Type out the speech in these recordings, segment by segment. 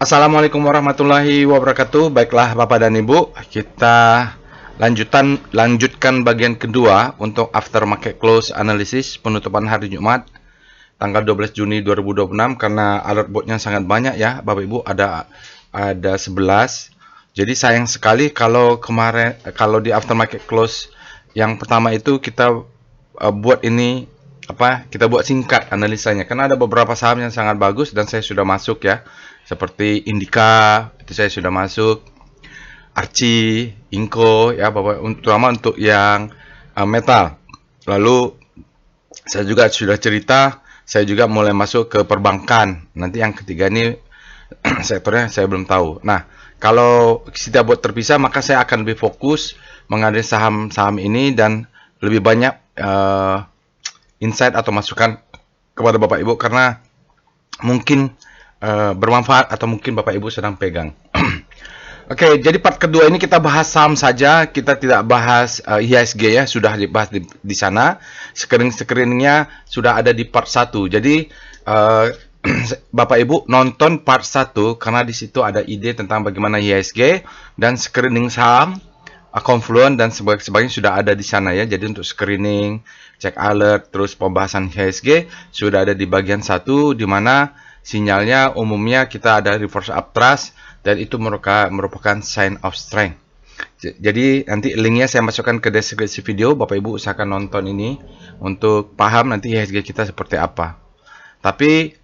Assalamualaikum warahmatullahi wabarakatuh. Baiklah Bapak dan Ibu, kita lanjutkan bagian kedua untuk aftermarket close analysis penutupan hari Jumat tanggal 12 Juni 2026 karena alert boardnya sangat banyak ya Bapak Ibu, ada 11. Jadi sayang sekali kalau kalau di aftermarket close yang pertama itu kita buat ini kita buat singkat analisanya karena ada beberapa saham yang sangat bagus dan saya sudah masuk ya, seperti Indika itu saya sudah masuk, Archie, Inco ya Bapak, terutama untuk yang metal. Lalu saya juga sudah cerita, saya juga mulai masuk ke perbankan. Nanti yang ketiga ini sektornya saya belum tahu. Nah, kalau kita buat terpisah maka saya akan lebih fokus mengambil saham-saham ini dan lebih banyak insight atau masukan kepada Bapak Ibu karena mungkin bermanfaat atau mungkin Bapak Ibu sedang pegang. Oke, jadi part kedua ini kita bahas saham saja, kita tidak bahas IHSG ya, sudah dibahas di sana. Screeningnya sudah ada di part 1. Jadi Bapak Ibu nonton part 1 karena di situ ada ide tentang bagaimana IHSG dan screening saham, Confluent dan sebagainya sudah ada di sana ya. Jadi untuk screening, cek alert, terus pembahasan IHSG sudah ada di bagian 1 di mana sinyalnya umumnya kita ada reverse uptrust dan itu merupakan sign of strength. Jadi nanti linknya saya masukkan ke deskripsi video. Bapak Ibu usahakan nonton ini untuk paham nanti IHSG kita seperti apa. Tapi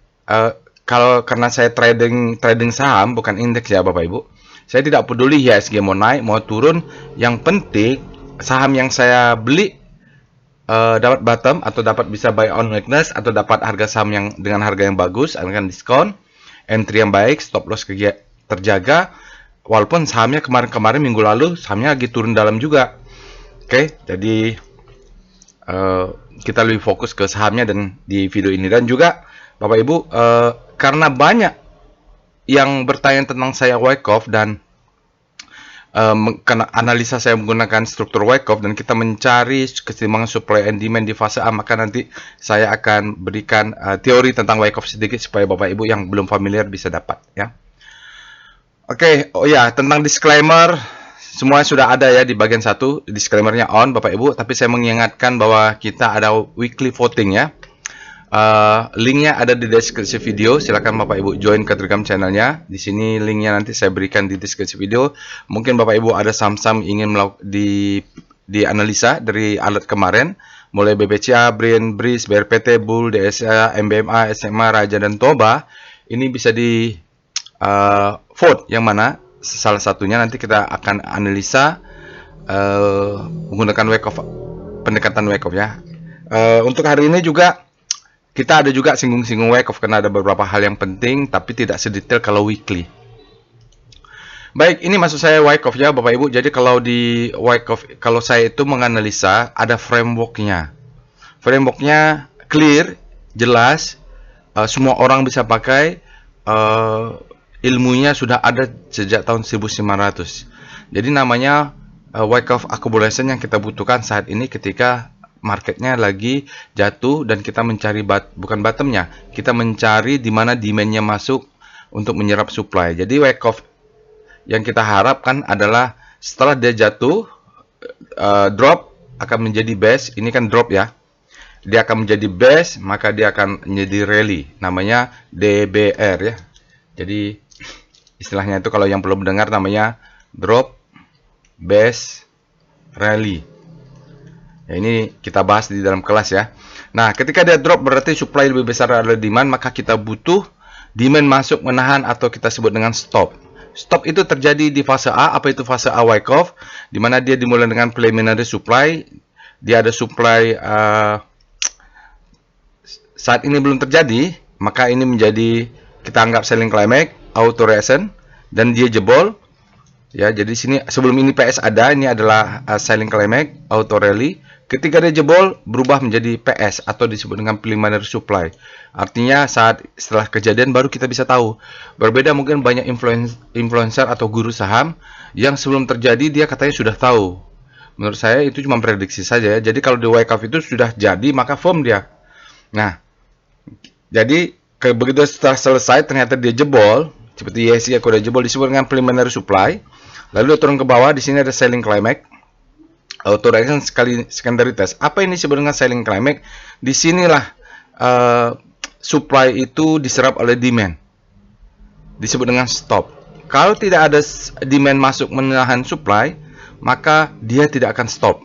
kalau karena saya trading saham bukan indeks ya Bapak Ibu, saya tidak peduli IHSG mau naik mau turun. Yang penting saham yang saya beli dapat bottom atau dapat bisa buy on weakness atau dapat harga saham yang dengan harga yang bagus, akan diskon, entry yang baik, stop loss terjaga. Walaupun sahamnya kemarin minggu lalu sahamnya lagi turun dalam juga. Oke, jadi kita lebih fokus ke sahamnya dan di video ini. Dan juga Bapak Ibu, karena banyak yang bertanya tentang saya Wyckoff dan karena analisa saya menggunakan struktur Wyckoff dan kita mencari keseimbangan supply and demand di fase A, maka nanti saya akan berikan teori tentang Wyckoff sedikit supaya Bapak Ibu yang belum familiar bisa dapat ya. Oke, oh ya, tentang disclaimer semua sudah ada ya di bagian 1, disclaimernya on Bapak Ibu, tapi saya mengingatkan bahwa kita ada weekly voting ya. Linknya ada di deskripsi video. Silakan Bapak Ibu join ke Telegram channelnya. Di sini linknya nanti saya berikan di deskripsi video. Mungkin Bapak Ibu ada saham-saham ingin di analisa dari alert kemarin, mulai BBCA, Brin, BRIS, BRPT, Bull, DSA, MBMA, SMA, Raja dan Toba. Ini bisa di vote yang mana salah satunya nanti kita akan analisa menggunakan pendekatan Wyckoff ya. Untuk hari ini juga kita ada juga singgung-singgung Wyckoff karena ada beberapa hal yang penting tapi tidak sedetail kalau weekly. Baik, ini maksud saya Wyckoff ya Bapak Ibu. Jadi kalau di Wyckoff, kalau saya itu menganalisa ada frameworknya. Frameworknya clear, jelas, semua orang bisa pakai, ilmunya sudah ada sejak tahun 1500. Jadi namanya Wyckoff accumulation yang kita butuhkan saat ini ketika marketnya lagi jatuh dan kita mencari bukan bottomnya, kita mencari di mana demandnya masuk untuk menyerap supply. Jadi Wyckoff yang kita harapkan adalah setelah dia jatuh, drop akan menjadi base. Ini kan drop ya, dia akan menjadi base, maka dia akan menjadi rally, namanya DBR ya. Jadi istilahnya itu kalau yang belum mendengar namanya drop, base, rally. Ya, ini kita bahas di dalam kelas ya. Nah, ketika dia drop berarti supply lebih besar dari demand, maka kita butuh demand masuk menahan atau kita sebut dengan stop. Stop itu terjadi di fase A. Apa itu fase A Wyckoff? Di mana dia dimulai dengan preliminary supply. Dia ada supply saat ini belum terjadi, maka ini menjadi kita anggap selling climax, auto reaction dan dia jebol. Ya, jadi sini sebelum ini PS ada, ini adalah selling climax, auto rally. Ketika dia jebol berubah menjadi PS atau disebut dengan preliminary supply. Artinya setelah kejadian baru kita bisa tahu. Berbeda mungkin banyak influencer atau guru saham yang sebelum terjadi dia katanya sudah tahu. Menurut saya itu cuma prediksi saja ya. Jadi kalau di Wyckoff itu sudah jadi maka firm dia. Nah, jadi begitu setelah selesai ternyata dia jebol. seperti YSI aku udah jebol disebut dengan preliminary supply. Lalu turun ke bawah, di sini ada selling climax, auto reaction sekali secondary test. Apa ini disebut dengan selling climax? Disinilah supply itu diserap oleh demand, disebut dengan stop. Kalau tidak ada demand masuk menahan supply, maka dia tidak akan stop.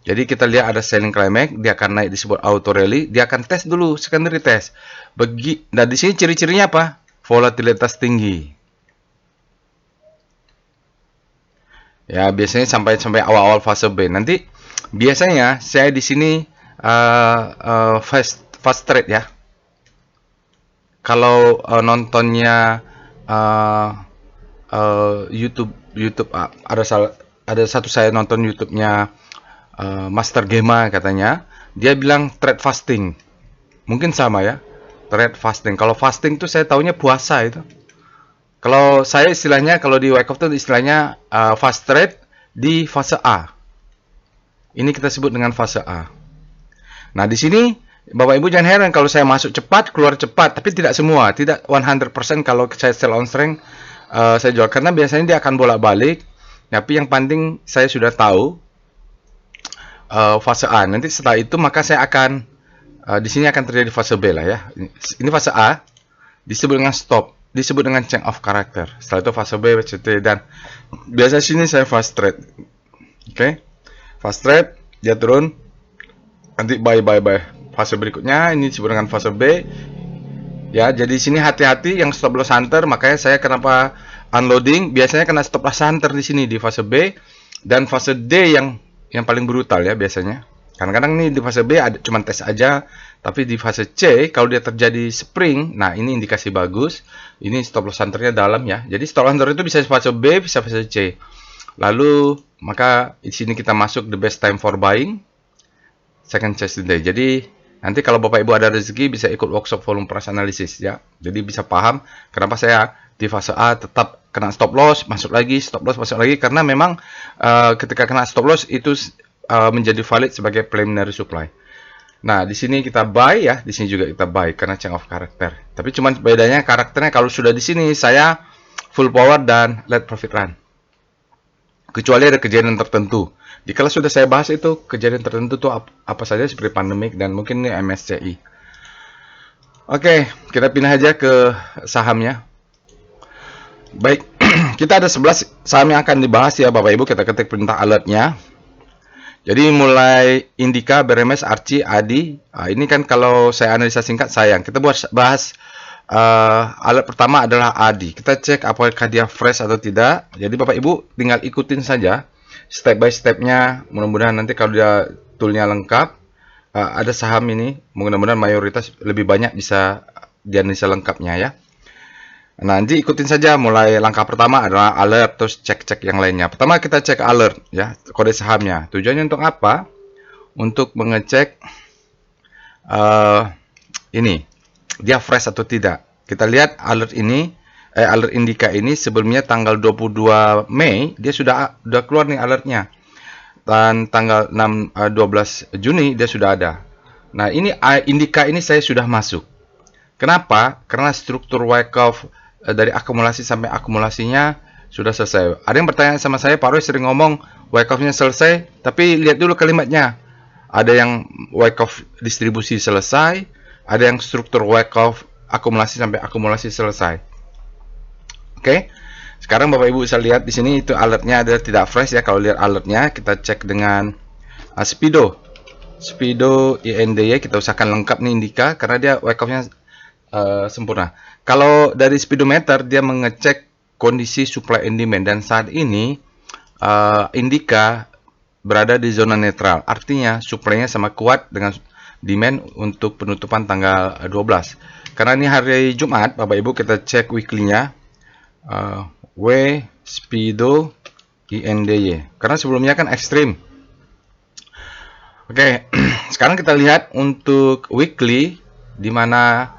Jadi kita lihat ada selling climax, dia akan naik disebut auto rally, dia akan tes dulu secondary test. Nah di sini ciri-cirinya apa? Volatilitas tinggi. Ya, biasanya sampai awal-awal fase B. Nanti biasanya saya di sini fast trade ya. Kalau nontonnya YouTube ada satu saya nonton YouTube-nya Master Gema katanya, dia bilang trade fasting. Mungkin sama ya. Trade fasting. Kalau fasting tuh saya taunya puasa itu. Kalau saya istilahnya, kalau di Wyckoff itu istilahnya fast trade di fase A. Ini kita sebut dengan fase A. Nah, di sini Bapak Ibu jangan heran kalau saya masuk cepat, keluar cepat, tapi tidak semua, tidak 100% kalau saya sell on strength saya jual, karena biasanya dia akan bolak-balik. Tapi yang penting saya sudah tahu fase A. Nanti setelah itu maka saya akan di sini akan terjadi fase B lah ya. Ini fase A disebut dengan stop, disebut dengan change of character. Setelah itu fase B, CT, dan biasa sini saya fast trade. Oke. Fast trade, dia turun. Nanti buy. Fase berikutnya ini disebut dengan fase B. Ya, jadi sini hati-hati yang stop loss hunter, makanya saya kenapa unloading, biasanya kena stop loss hunter di sini di fase B, dan fase D yang paling brutal ya biasanya. Kadang-kadang nih di fase B ada cuma tes aja, tapi di fase C kalau dia terjadi spring, nah ini indikasi bagus. Ini stop loss hunternya dalam ya. Jadi stop loss hunter itu bisa fase B, bisa fase C. Lalu maka di sini kita masuk the best time for buying, second chance day. Jadi nanti kalau Bapak Ibu ada rezeki bisa ikut workshop volume price analysis ya. Jadi bisa paham kenapa saya di fase A tetap kena stop loss, masuk lagi, stop loss, masuk lagi, karena memang ketika kena stop loss itu menjadi valid sebagai preliminary supply. Nah, di sini kita buy ya, di sini juga kita buy karena change of character. Tapi cuman bedanya karakternya kalau sudah di sini saya full power dan let profit run. Kecuali ada kejadian tertentu. Di kelas sudah saya bahas itu kejadian tertentu tuh apa saja seperti pandemik dan mungkin ini MSCI. Oke, kita pindah aja ke sahamnya. Baik, kita ada 11 saham yang akan dibahas ya Bapak Ibu, kita ketik perintah alertnya. Jadi mulai Indika, BRMS, Archie, Adi. Ini kan kalau saya analisa singkat sayang. Kita bahas alert pertama adalah Adi. Kita cek apakah dia fresh atau tidak. Jadi Bapak Ibu tinggal ikutin saja step by stepnya. Mudah-mudahan nanti kalau dia toolnya lengkap, ada saham ini, mudah-mudahan mayoritas lebih banyak bisa dianalisa lengkapnya ya. Nah, nanti ikutin saja mulai langkah pertama adalah alert, terus cek-cek yang lainnya. Pertama kita cek alert ya, kode sahamnya. Tujuannya untuk apa? Untuk mengecek ini dia fresh atau tidak. Kita lihat alert ini, alert Indika ini sebelumnya tanggal 22 Mei dia sudah keluar nih alertnya. Dan tanggal 12 Juni dia sudah ada. Nah, ini Indika ini saya sudah masuk. Kenapa? Karena struktur Wyckoff dari akumulasi sampai akumulasinya sudah selesai. Ada yang bertanya sama saya, Pak Roy sering ngomong Wyckoff-nya selesai, tapi lihat dulu kalimatnya. Ada yang Wyckoff distribusi selesai, ada yang struktur Wyckoff akumulasi sampai akumulasi selesai. Oke. Sekarang Bapak Ibu bisa lihat di sini itu alertnya ada tidak fresh ya. Kalau lihat alertnya kita cek dengan Speedo INDY, kita usahakan lengkap nih Indika karena dia Wyckoff-nya sempurna. Kalau dari speedometer dia mengecek kondisi supply and demand, dan saat ini Indika berada di zona netral. Artinya supply-nya sama kuat dengan demand untuk penutupan tanggal 12. Karena ini hari Jumat, Bapak Ibu kita cek weekly-nya. Speedo INDY. Karena sebelumnya kan ekstrim. Oke, sekarang kita lihat untuk weekly di mana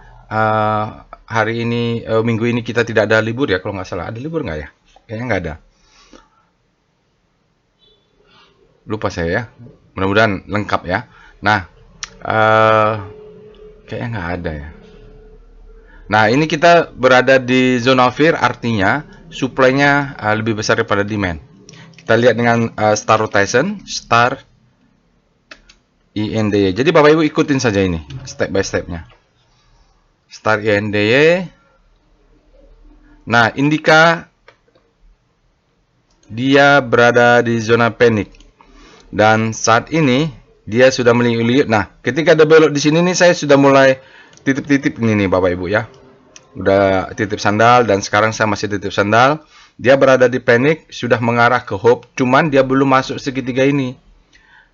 hari ini minggu ini kita tidak ada libur ya, kalau nggak salah. Ada libur nggak ya? Kayaknya nggak ada. Lupa saya ya. Mudah-mudahan lengkap ya. Nah, kayaknya nggak ada ya. Nah, ini kita berada di zona fear, artinya supply-nya lebih besar daripada demand. Kita lihat dengan star rotation, star INDY. Jadi Bapak Ibu ikutin saja ini step by stepnya. Star INDY. Nah, Indika dia berada di zona panik. Dan saat ini dia sudah meliuk-liuk. Nah, ketika ada belok di sini nih, saya sudah mulai titip-titip ini nih Bapak Ibu ya. Udah titip sandal dan sekarang saya masih titip sandal. Dia berada di panik, sudah mengarah ke hope, cuman dia belum masuk segitiga ini.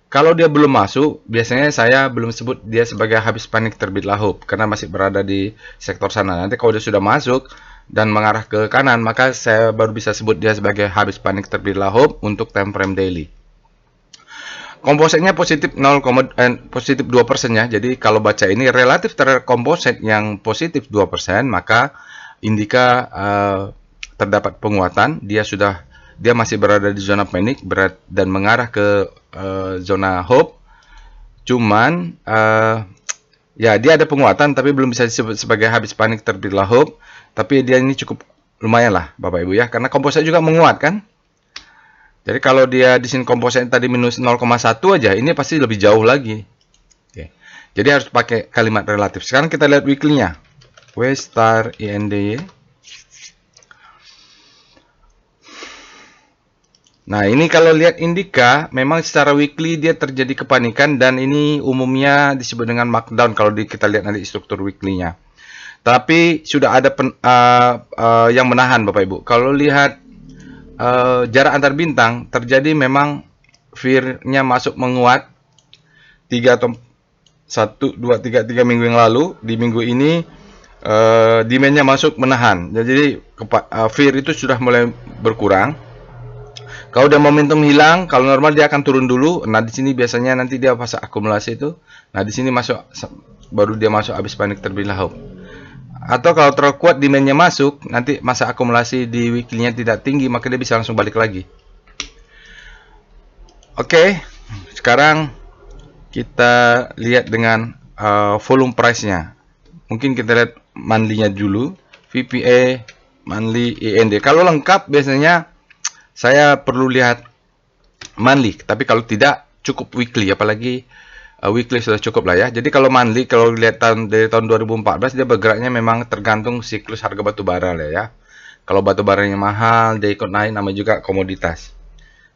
Kalau dia belum masuk, biasanya saya belum sebut dia sebagai habis panik terbitlah hope karena masih berada di sektor sana. Nanti kalau dia sudah masuk dan mengarah ke kanan, maka saya baru bisa sebut dia sebagai habis panik terbitlah hope untuk time frame daily. Kompositnya positif 2% ya. Jadi kalau baca ini relatif terhadap komposit yang positif 2%, maka Indika terdapat penguatan. Dia masih berada di zona panik dan mengarah ke zona hope. Cuman ya dia ada penguatan tapi belum bisa disebut sebagai habis panik terbitlah hope. Tapi dia ini cukup lumayan lah Bapak Ibu ya, karena komposit juga menguat kan. Jadi kalau dia di sini kompositnya tadi minus 0,1 aja, ini pasti lebih jauh lagi. Oke. Jadi harus pakai kalimat relatif. Sekarang kita lihat weekly-nya. W star INDY. Nah, ini kalau lihat Indika, memang secara weekly dia terjadi kepanikan dan ini umumnya disebut dengan markdown kalau kita lihat nanti struktur weekly-nya. Tapi sudah ada yang menahan Bapak Ibu. Kalau lihat jarak antar bintang terjadi memang fear-nya masuk menguat 3 atau 1, 2, 3 minggu yang lalu. Di minggu ini demand-nya masuk menahan. Jadi fear itu sudah mulai berkurang. Kalau udah momentum hilang, kalau normal dia akan turun dulu. Nah, di sini biasanya nanti dia fase akumulasi itu. Nah, di sini baru dia masuk habis panik terbitlah hope. Atau kalau terlalu kuat demand-nya masuk, nanti masa akumulasi di weekly-nya tidak tinggi, maka dia bisa langsung balik lagi. Oke, sekarang kita lihat dengan volume price-nya. Mungkin kita lihat monthly-nya dulu, VPA, monthly, IND. Kalau lengkap biasanya saya perlu lihat monthly, tapi kalau tidak cukup weekly, apalagi weekly sudah cukup lah ya. Jadi kalau monthly, kalau lihat dari tahun 2014 dia bergeraknya memang tergantung siklus harga batu bara lah ya. Kalau batu baranya mahal, dia ikut naik, namanya juga komoditas.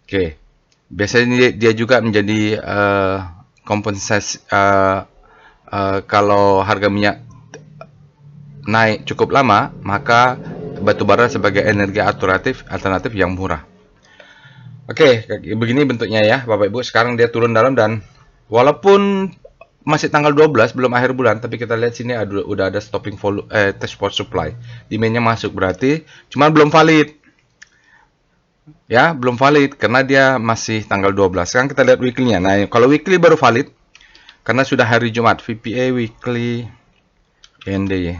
Oke, biasanya dia juga menjadi kompensasi kalau harga minyak naik cukup lama, maka batu bara sebagai energi alternatif yang murah. Oke, begini bentuknya ya Bapak Ibu. Sekarang dia turun dalam dan walaupun masih tanggal 12 belum akhir bulan, tapi kita lihat sini udah ada stopping volume test for supply. Demand-nya masuk berarti cuma belum valid. Ya, belum valid karena dia masih tanggal 12. Sekarang kita lihat weekly-nya. Nah, kalau weekly baru valid karena sudah hari Jumat. VPA weekly NDY.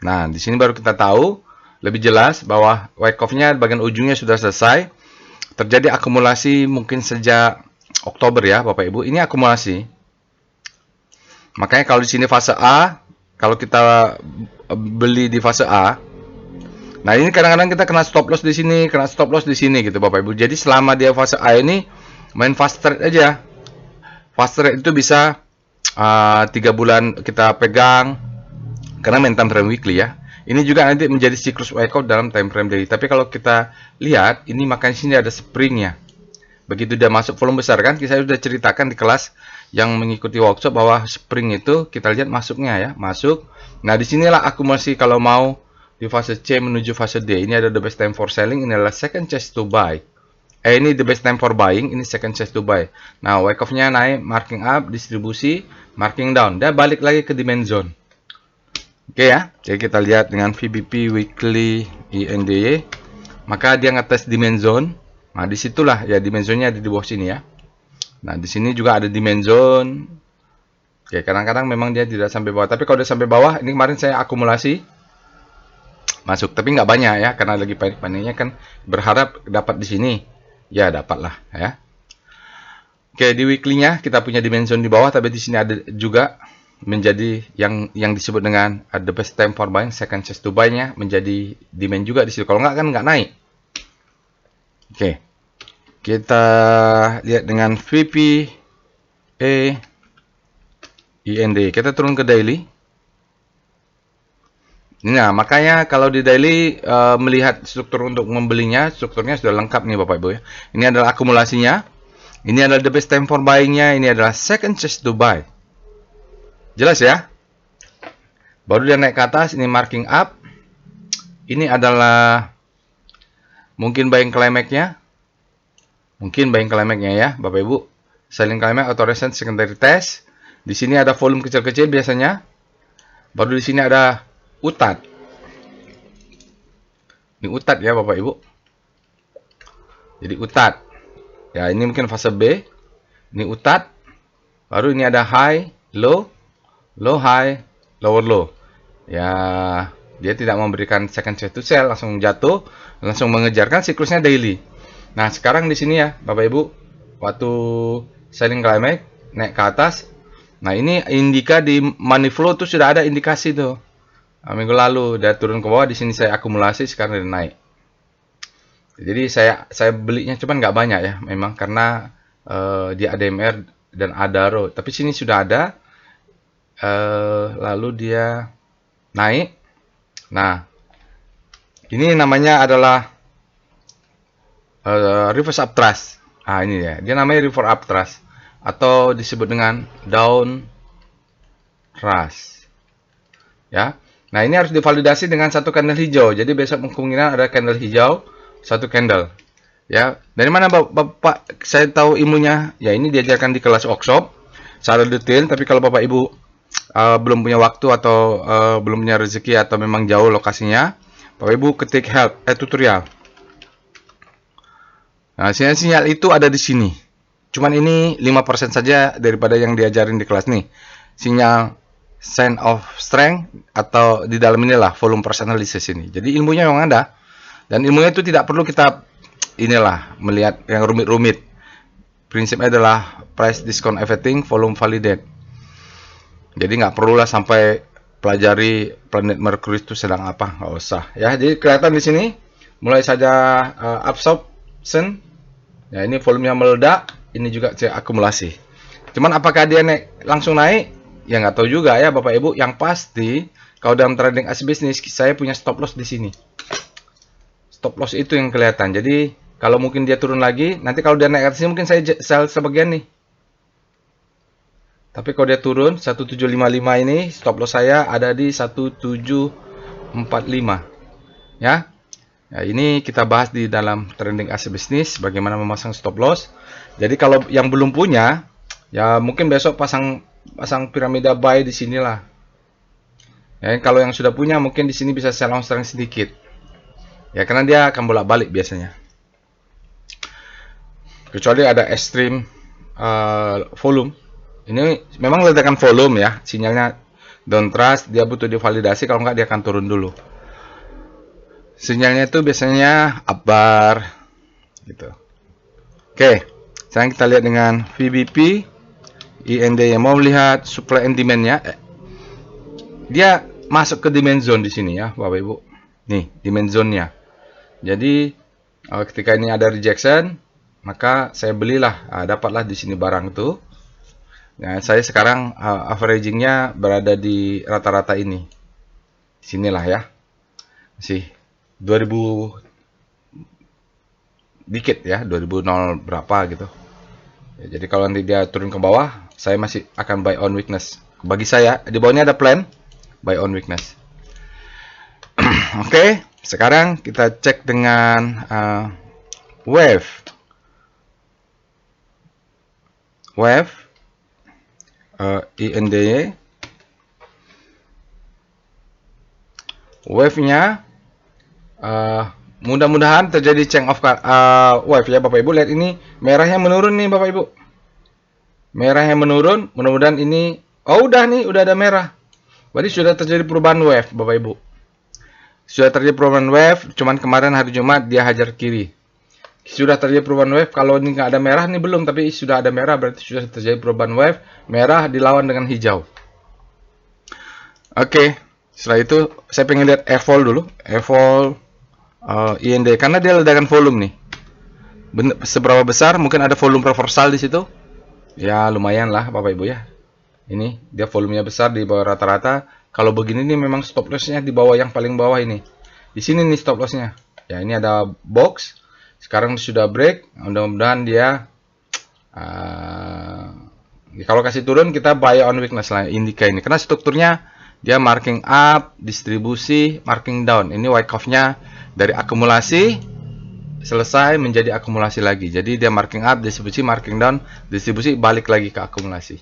Nah, di sini baru kita tahu lebih jelas bahwa wake off-nya bagian ujungnya sudah selesai. Terjadi akumulasi mungkin sejak Oktober ya Bapak Ibu. Ini akumulasi. Makanya kalau di sini fase A, kalau kita beli di fase A, nah ini kadang-kadang kita kena stop loss di sini, kena stop loss di sini gitu Bapak Ibu. Jadi selama dia fase A ini main fast trade aja. Fast trade itu bisa 3 bulan kita pegang karena main time frame weekly ya. Ini juga nanti menjadi siklus wake-up dalam time frame daily. Tapi kalau kita lihat, ini makanya sini ada springnya. Begitu dia masuk volume besar kan, kita sudah ceritakan di kelas yang mengikuti workshop bahwa spring itu kita lihat masuknya ya, masuk. Nah, disinilah akumulasi kalau mau di fase C menuju fase D. Ini ada the best time for selling, ini adalah second chance to buy. Ini the best time for buying, ini second chance to buy. Nah, wake-up-nya naik, marking up, distribusi, marking down. Dan balik lagi ke demand zone. Oke ya, jadi kita lihat dengan VBP weekly INDY, maka dia ngetes demand zone. Nah, disitulah ya demand zone-nya ada di bawah sini ya. Nah, di sini juga ada demand zone. Oke, kadang-kadang memang dia tidak sampai bawah, tapi kalau dia sampai bawah, ini kemarin saya akumulasi masuk, tapi nggak banyak ya, karena lagi panik-paniknya kan berharap dapat di sini, ya dapatlah ya. Oke, di weekly-nya kita punya demand zone di bawah, tapi di sini ada juga. menjadi yang disebut dengan the best time for buying, second chance to buy-nya menjadi demand juga di situ. Kalau nggak kan nggak naik. Oke. Kita lihat dengan VPA IND. Kita turun ke daily. Nah, makanya kalau di daily melihat struktur untuk membelinya, strukturnya sudah lengkap nih Bapak Ibu ya. Ini adalah akumulasinya. Ini adalah the best time for buying-nya, ini adalah second chance to buy. Jelas ya? Baru dia naik ke atas, ini marking up. Ini adalah mungkin buying climax-nya. Mungkin buying climax-nya ya, Bapak Ibu. Selling climax atau recent secondary test. Di sini ada volume kecil-kecil biasanya. Baru di sini ada utat. Ini utat ya Bapak Ibu. Jadi utat. Ya, ini mungkin fase B. Ini utat. Baru ini ada high, low, low high, lower low. Ya, dia tidak memberikan second chance to sell, langsung jatuh, langsung mengejarkan siklusnya daily. Nah, sekarang di sini ya, Bapak Ibu, waktu selling climax naik ke atas. Nah, ini indika di money flow tuh sudah ada indikasi tuh. Minggu lalu dia turun ke bawah, di sini saya akumulasi, sekarang dia naik. Jadi saya belinya cuman nggak banyak ya, memang karena dia ADMR dan Adaro. Tapi sini sudah ada, lalu dia naik. Nah, ini namanya adalah reverse upthrust. Nah, ini ya, dia namanya reverse upthrust atau disebut dengan down thrust. Ya. Nah, ini harus divalidasi dengan satu candle hijau. Jadi besok kemungkinan ada candle hijau, satu candle. Ya, dari mana Bapak saya tahu ilmunya? Ya, ini diajarkan di kelas workshop secara detail, tapi kalau Bapak Ibu belum punya waktu atau belum punya rezeki atau memang jauh lokasinya, Bapak Ibu ketik help tutorial. Nah, sinyal-sinyal itu ada di sini. Cuman ini 5% saja daripada yang diajarin di kelas nih. Sinyal sign of strength atau di dalam inilah volume price analysis ini. Jadi ilmunya memang ada. Dan ilmunya itu tidak perlu kita melihat yang rumit-rumit. Prinsipnya adalah price discount everything, volume validate. Jadi nggak perlulah sampai pelajari planet Mercury itu sedang apa, nggak usah. Ya, jadi kelihatan di sini mulai saja absorption. Ya, ini volumenya meledak, ini juga akumulasi. Cuman apakah dia langsung naik? Ya nggak tahu juga ya Bapak Ibu. Yang pasti kalau dalam trading as business saya punya stop loss di sini. Stop loss itu yang kelihatan. Jadi kalau mungkin dia turun lagi, nanti kalau dia naik ke sini mungkin saya sell sebagian nih. Tapi kalau dia turun 1755 ini stop loss saya ada di 1745. Ya. Nah, ini kita bahas di dalam trading as business bagaimana memasang stop loss. Jadi kalau yang belum punya, ya mungkin besok pasang piramida buy di sinilah. Ya, kalau yang sudah punya mungkin di sini bisa sell on strength sedikit. Ya, karena dia akan bolak-balik biasanya. Kecuali ada extreme volume. Ini memang ledakan volume ya, sinyalnya down trust, dia butuh divalidasi, kalau nggak dia akan turun dulu. Sinyalnya itu biasanya up bar gitu. Oke, sekarang kita lihat dengan VBP IND yang mau melihat supply and demand-nya. Dia masuk ke demand zone di sini ya, Bapak Ibu. Nih, demand zone-nya. Jadi ketika ini ada rejection, maka saya belilah, dapatlah di sini barang itu. Nah, saya sekarang averaging-nya berada di rata-rata ini. Sinilah ya. Masih 2000 dikit ya, 2000 berapa gitu. Ya, jadi kalau nanti dia turun ke bawah, saya masih akan buy on weakness. Bagi saya, di bawahnya ada plan buy on weakness. Oke, sekarang kita cek dengan wave. INDY. Wave-nya mudah-mudahan terjadi change of wave ya Bapak Ibu. Lihat ini merahnya menurun nih Bapak Ibu. Merahnya menurun, mudah-mudahan ini udah ada merah. Berarti sudah terjadi perubahan wave Bapak Ibu. Sudah terjadi perubahan wave, cuman kemarin hari Jumat dia hajar kiri. Sudah terjadi perubahan wave, kalau ini nggak ada merah nih belum, tapi sudah ada merah berarti sudah terjadi perubahan wave. Merah dilawan dengan hijau. Oke, setelah itu saya pengen lihat evol dulu, evol IND karena dia ledakan volume nih. Seberapa besar? Mungkin ada volume reversal di situ. Ya lumayan lah Bapak Ibu ya. Ini dia volumenya besar di bawah rata-rata. Kalau begini nih memang stop lossnya di bawah, yang paling bawah ini. Di sini nih stop lossnya. Ya ini ada box. Sekarang sudah break. Mudah-mudahan dia kalau kasih turun kita buy on weakness lah indika ini. Karena strukturnya dia marking up, distribusi, marking down. Ini Wyckoff-nya dari akumulasi selesai menjadi akumulasi lagi. Jadi dia marking up, distribusi, marking down, distribusi, balik lagi ke akumulasi.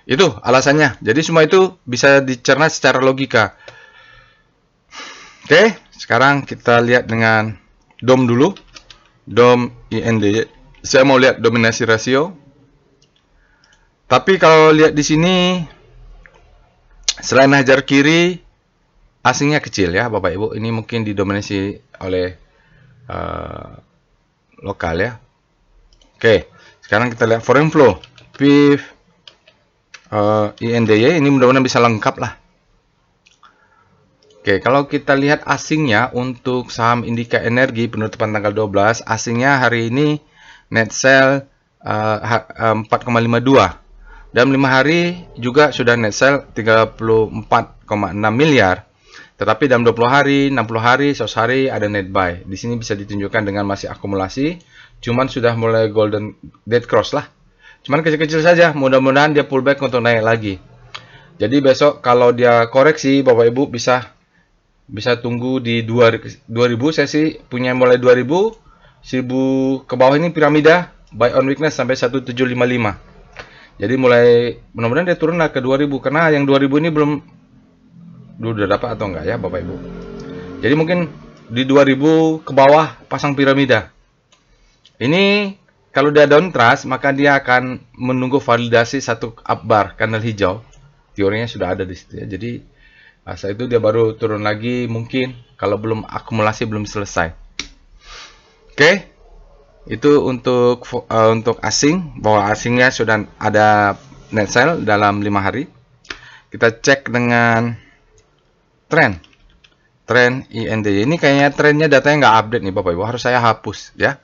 Itu alasannya. Jadi semua itu bisa dicerna secara logika. Oke, sekarang kita lihat dengan DOM dulu. DOM IND. Saya mau lihat dominasi rasio. Tapi kalau lihat di sini, selain hajar kiri, asingnya kecil ya Bapak Ibu. Ini mungkin didominasi oleh lokal ya. Oke, sekarang kita lihat foreign flow. PIF, INDY, ini mudah-mudahan bisa lengkap lah. Oke, kalau kita lihat asingnya untuk saham Indika Energi penutupan tanggal 12, asingnya hari ini net sell 4,52. Dalam 5 hari juga sudah net sell 34,6 miliar. Tetapi dalam 20 hari, 60 hari, 100 hari ada net buy. Di sini bisa ditunjukkan dengan masih akumulasi. Cuman sudah mulai golden dead cross lah. Cuman kecil-kecil saja. Mudah-mudahan dia pullback untuk naik lagi. Jadi besok kalau dia koreksi, Bapak Ibu bisa tunggu di 2000. Saya sih punya mulai 2000, 1000 ke bawah ini piramida, buy on weakness sampai 1755. Jadi mulai mudah-mudahan dia turun lah ke 2000 karena yang 2000 ini belum udah dapat atau enggak ya Bapak Ibu. Jadi mungkin di 2000 ke bawah pasang piramida. Ini kalau dia down trust maka dia akan menunggu validasi satu up bar candle hijau. Teorinya sudah ada di situ ya. Jadi setelah itu dia baru turun lagi mungkin kalau belum akumulasi belum selesai. Oke. Itu untuk asing, bahwa asingnya sudah ada net sell dalam 5 hari. Kita cek dengan tren IND. Ini kayaknya trennya datanya nggak update nih Bapak Ibu, harus saya hapus ya.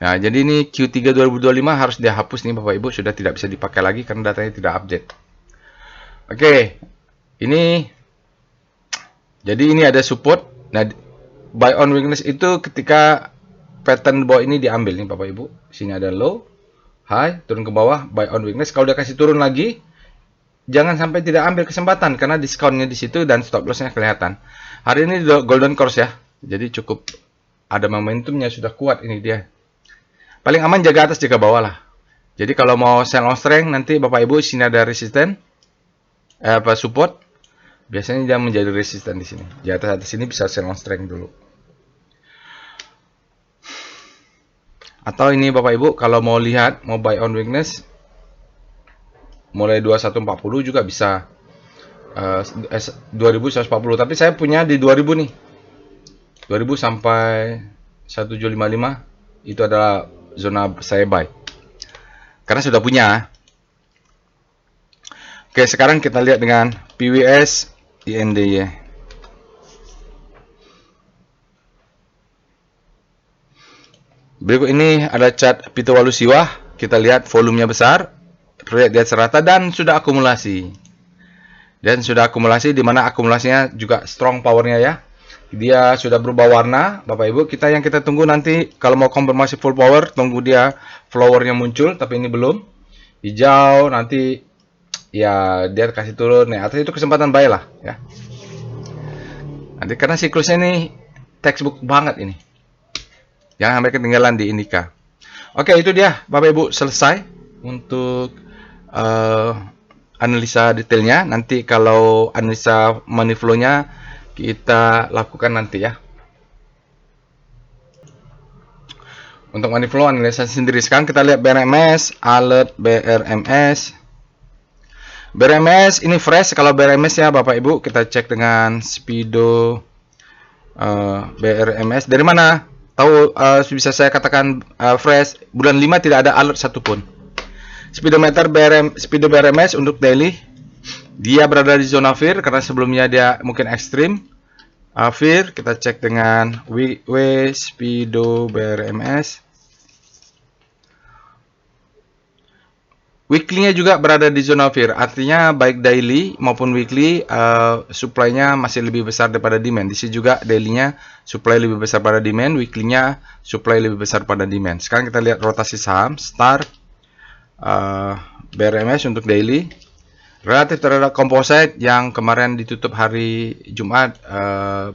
Nah, jadi ini Q3 2025 harus dihapus nih Bapak Ibu, sudah tidak bisa dipakai lagi karena datanya tidak update. Oke, jadi ini ada support. Nah, buy on weakness itu ketika pattern bawah ini diambil nih Bapak Ibu. Sini ada low, high, turun ke bawah, buy on weakness. Kalau udah kasih turun lagi, jangan sampai tidak ambil kesempatan karena diskonnya di situ dan stop lossnya kelihatan. Hari ini golden cross ya. Jadi cukup ada momentumnya, sudah kuat ini dia. Paling aman jaga atas jaga bawah lah. Jadi kalau mau sell on strength nanti Bapak Ibu sini ada resisten support. Biasanya dia menjadi resisten di sini. Di atas ini bisa sell on strength dulu. Atau ini Bapak Ibu kalau mau lihat mau buy on weakness mulai 2140 juga bisa 2140, tapi saya punya di 2000 nih. 2000 sampai 1755 itu adalah zona saya buy. Karena sudah punya. Oke, sekarang kita lihat dengan PWS INDY. Berikut ini ada chart Pito Walusiwah. Kita lihat volumenya besar, lihat di atas rata dan sudah akumulasi. Dan sudah akumulasi di mana akumulasinya juga strong powernya ya. Dia sudah berubah warna, Bapak Ibu. Yang kita tunggu nanti kalau mau konfirmasi full power, tunggu dia flowernya muncul, tapi ini belum. Hijau nanti ya dia kasih turun. Nah, atas itu kesempatan buy lah ya. Nanti karena siklusnya ini textbook banget ini. Jangan sampai ketinggalan di Indika. Oke, itu dia Bapak Ibu, selesai untuk analisa detailnya. Nanti kalau analisa money flow-nya kita lakukan nanti ya. Untuk money flow analisa sendiri. Sekarang kita lihat BRMS, alert BRMS. BRMS ini fresh. Kalau BRMS ya Bapak Ibu, kita cek dengan Speedo BRMS. Dari mana? Tahu bisa saya katakan fresh. Bulan 5 tidak ada alert satupun. Speedo BRMS untuk daily Dia berada di zona fear karena sebelumnya dia mungkin ekstrim. Fear kita cek dengan Speedo BRMS. Weekly-nya juga berada di zona fear, artinya baik daily maupun weekly supply-nya masih lebih besar daripada demand. Di sini juga daily-nya supply lebih besar pada demand, weekly-nya supply lebih besar pada demand. Sekarang kita lihat rotasi saham, Star, BRMS untuk daily. Relatif terhadap composite yang kemarin ditutup hari Jumat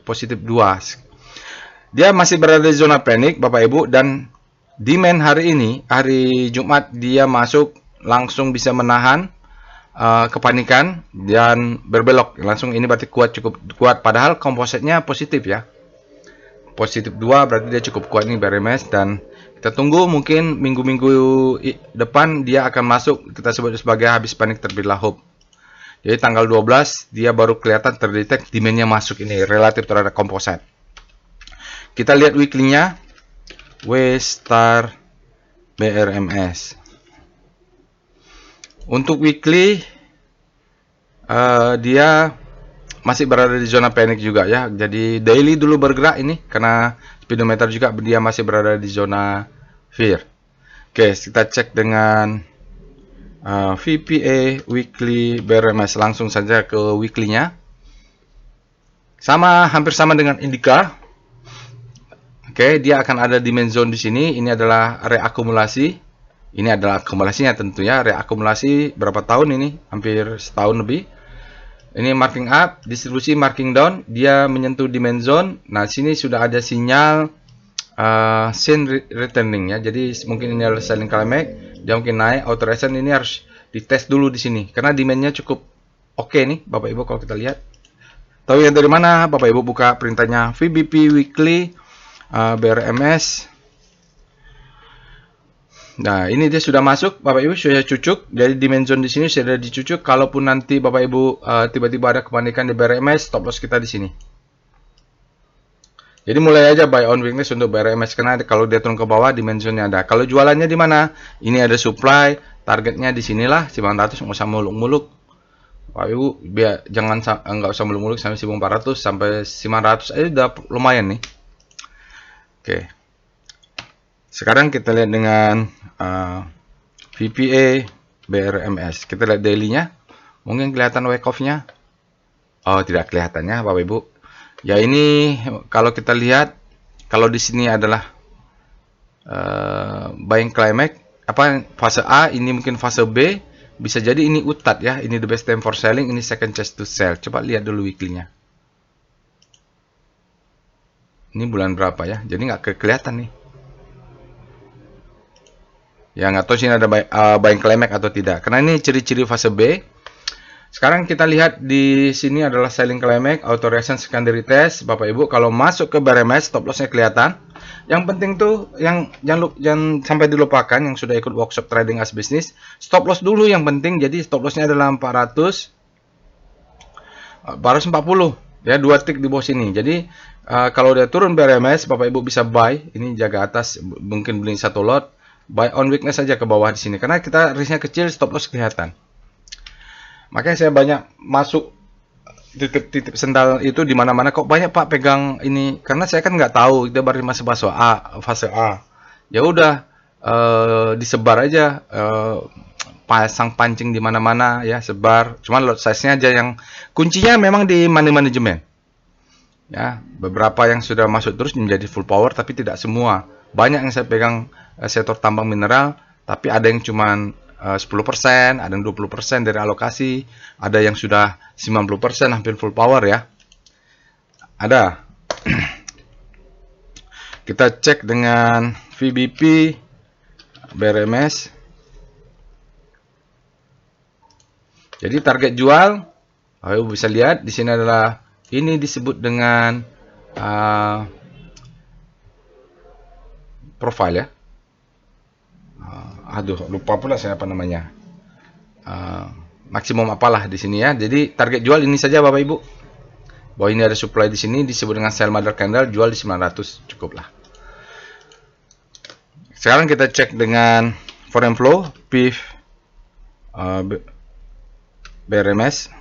positif 2. Dia masih berada di zona panik Bapak Ibu, dan demand hari ini, hari Jumat, dia masuk langsung bisa menahan kepanikan dan berbelok langsung. Ini berarti kuat, cukup kuat, padahal kompositnya positif ya, positif 2, berarti dia cukup kuat nih BRMS. Dan kita tunggu mungkin minggu-minggu depan dia akan masuk, kita sebut sebagai habis panik terbelah hope. Jadi tanggal 12 dia baru kelihatan terdetek demandnya masuk ini relatif terhadap komposit. Kita lihat weekly-nya, Star BRMS. Untuk weekly dia masih berada di zona panic juga ya. Jadi daily dulu bergerak ini karena speedometer juga dia masih berada di zona fear. Oke, kita cek dengan VPA weekly BRMS. Langsung saja ke weekly-nya. Hampir sama dengan Indica. Oke, dia akan ada demand zone di sini. Ini adalah reakumulasi. Ini adalah akumulasinya tentunya, reakumulasi berapa tahun ini? Hampir setahun lebih. Ini marking up, distribusi marking down, dia menyentuh demand zone. Nah, sini sudah ada sinyal returning ya. Jadi mungkin ini adalah selling climax, dia mungkin naik. Authorization ini harus dites dulu di sini karena demandnya cukup oke nih, Bapak Ibu. Kalau kita lihat, tahu ya dari mana? Bapak Ibu buka perintahnya VBP weekly BRMS. Nah, ini dia sudah masuk, Bapak Ibu, sudah cucuk. Jadi demand zone di sini sudah dicucuk. Kalaupun nanti Bapak Ibu tiba-tiba ada kepanikan di BRMS, stop loss kita di sini. Jadi mulai aja buy on weakness untuk BRMS karena kalau dia turun ke bawah demand zone-nya ada. Kalau jualannya di mana? Ini ada supply, targetnya di sinilah 900, nggak usah muluk-muluk. Bapak Ibu biar jangan nggak usah muluk-muluk sampai 1400 sampai 500 aja udah lumayan nih. Oke. Sekarang kita lihat dengan VPA BRMS. Kita lihat daily-nya. Mungkin kelihatan wake off-nya. Oh, tidak kelihatannya Bapak Ibu. Ya, ini kalau kita lihat, kalau di sini adalah buying climax, fase A, ini mungkin fase B, bisa jadi ini utat ya. Ini the best time for selling, ini second chance to sell. Coba lihat dulu weekly-nya. Ini bulan berapa ya? Jadi nggak kelihatan nih. Ya, nggak tahu sini ada buying climax atau tidak. Karena ini ciri-ciri fase B. Sekarang kita lihat di sini adalah selling climax, authorization secondary test. Bapak Ibu, kalau masuk ke BRMS, stop loss-nya kelihatan. Yang penting tuh, yang jangan sampai dilupakan yang sudah ikut workshop trading as business, stop loss dulu yang penting. Jadi stop loss-nya adalah 440. Ya, 2 tick di bawah sini. Jadi kalau dia turun BRMS, Bapak Ibu bisa buy. Ini jaga atas, mungkin beli satu lot. Buy on weakness saja ke bawah di sini karena kita risknya kecil, stop loss kelihatan. Makanya saya banyak masuk titip sendal itu di mana-mana. Kok banyak Pak pegang ini? Karena saya kan nggak tahu dia baru masuk fase A. Ya udah disebar aja, pasang pancing di mana-mana ya, sebar. Cuma lot size-nya aja yang kuncinya memang di money management. Ya, beberapa yang sudah masuk terus menjadi full power tapi tidak semua. Banyak yang saya pegang sektor tambang mineral, tapi ada yang cuma 10%, ada yang 20% dari alokasi, ada yang sudah 90% hampir full power ya. Ada. Kita cek dengan VBP BRMS. Jadi target jual, ayo bisa lihat di sini adalah ini disebut dengan profile ya. Aduh, lupa pula saya apa namanya. Maksimum apalah di sini ya. Jadi target jual ini saja Bapak Ibu. Bahwa ini ada supply di sini disebut dengan sell mother candle, jual di 900 cukuplah. Sekarang kita cek dengan foreign flow PIF BRMS.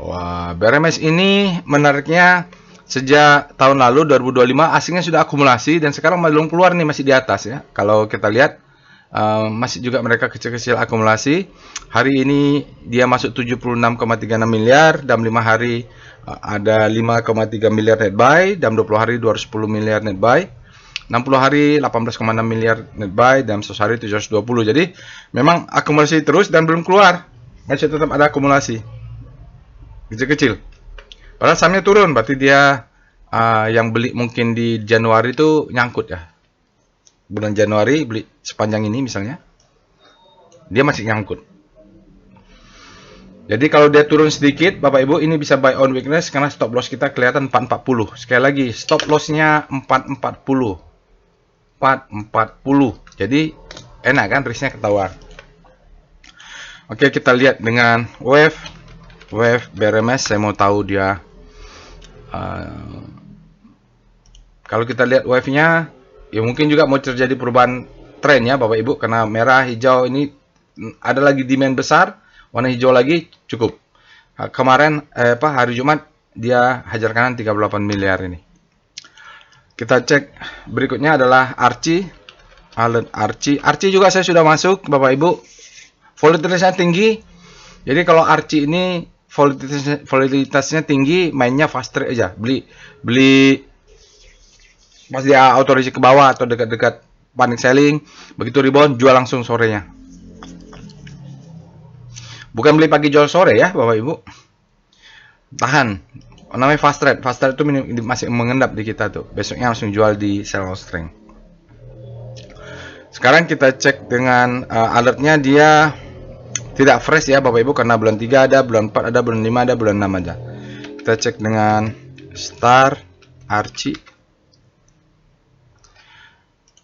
Wah, BRMS ini menariknya sejak tahun lalu 2025 asingnya sudah akumulasi dan sekarang belum keluar nih, masih di atas ya. Kalau kita lihat masih juga mereka kecil-kecil akumulasi. Hari ini dia masuk 76,36 miliar, dalam 5 hari ada 5,3 miliar net buy, dalam 20 hari 210 miliar net buy. 60 hari 18,6 miliar net buy, dalam 100 hari 720. Jadi memang akumulasi terus dan belum keluar. Masih tetap ada akumulasi. Kecil-kecil. Padahal sahamnya turun, berarti dia yang beli mungkin di Januari itu nyangkut ya. Bulan Januari beli sepanjang ini misalnya, dia masih nyangkut. Jadi kalau dia turun sedikit, Bapak Ibu, ini bisa buy on weakness karena stop loss kita kelihatan 440. Sekali lagi, stop lossnya 440. 440. Jadi enak kan, risknya ketahuan. Oke, kita lihat dengan wave BRMS. Saya mau tahu dia kalau kita lihat wave-nya, ya mungkin juga mau terjadi perubahan tren ya Bapak Ibu, karena merah hijau ini ada lagi demand besar, warna hijau lagi cukup. Kemarin hari Jumat dia hajar kanan 38 miliar ini. Kita cek berikutnya adalah Archie. Archie juga saya sudah masuk Bapak Ibu. Volatilitasnya tinggi. Jadi kalau Archie ini volatilitasnya tinggi, mainnya fast trade aja. Beli pas dia auto reject ke bawah atau dekat-dekat panic selling, begitu rebound jual langsung sorenya. Bukan beli pagi jual sore ya Bapak Ibu. Tahan. Namanya fast trade. Fast trade itu masih mengendap di kita tuh. Besoknya langsung jual di sell out strength. Sekarang kita cek dengan alertnya, dia tidak fresh ya Bapak Ibu, karena bulan 3 ada, bulan 4 ada, bulan 5 ada, bulan 6 ada. Kita cek dengan Star Archie.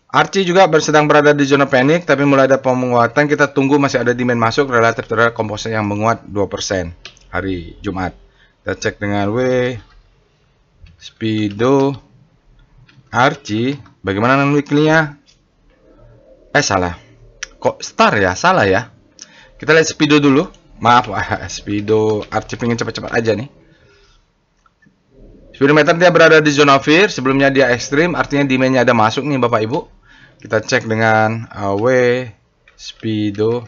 Archie juga sedang berada di zona panik, tapi mulai ada penguatan. Kita tunggu masih ada demand masuk relatif terhadap komposisi yang menguat 2% hari Jumat. Kita cek dengan Speedo Archie. Bagaimana non weekly-nya? Salah. Kok Star ya? Salah ya. Kita lihat Speedo dulu. Maaf, Speedo Archie pengen cepat-cepat aja nih. Speedometer dia berada di zona fear, sebelumnya dia ekstrim, artinya demand-nya ada masuk nih Bapak Ibu. Kita cek dengan Speedo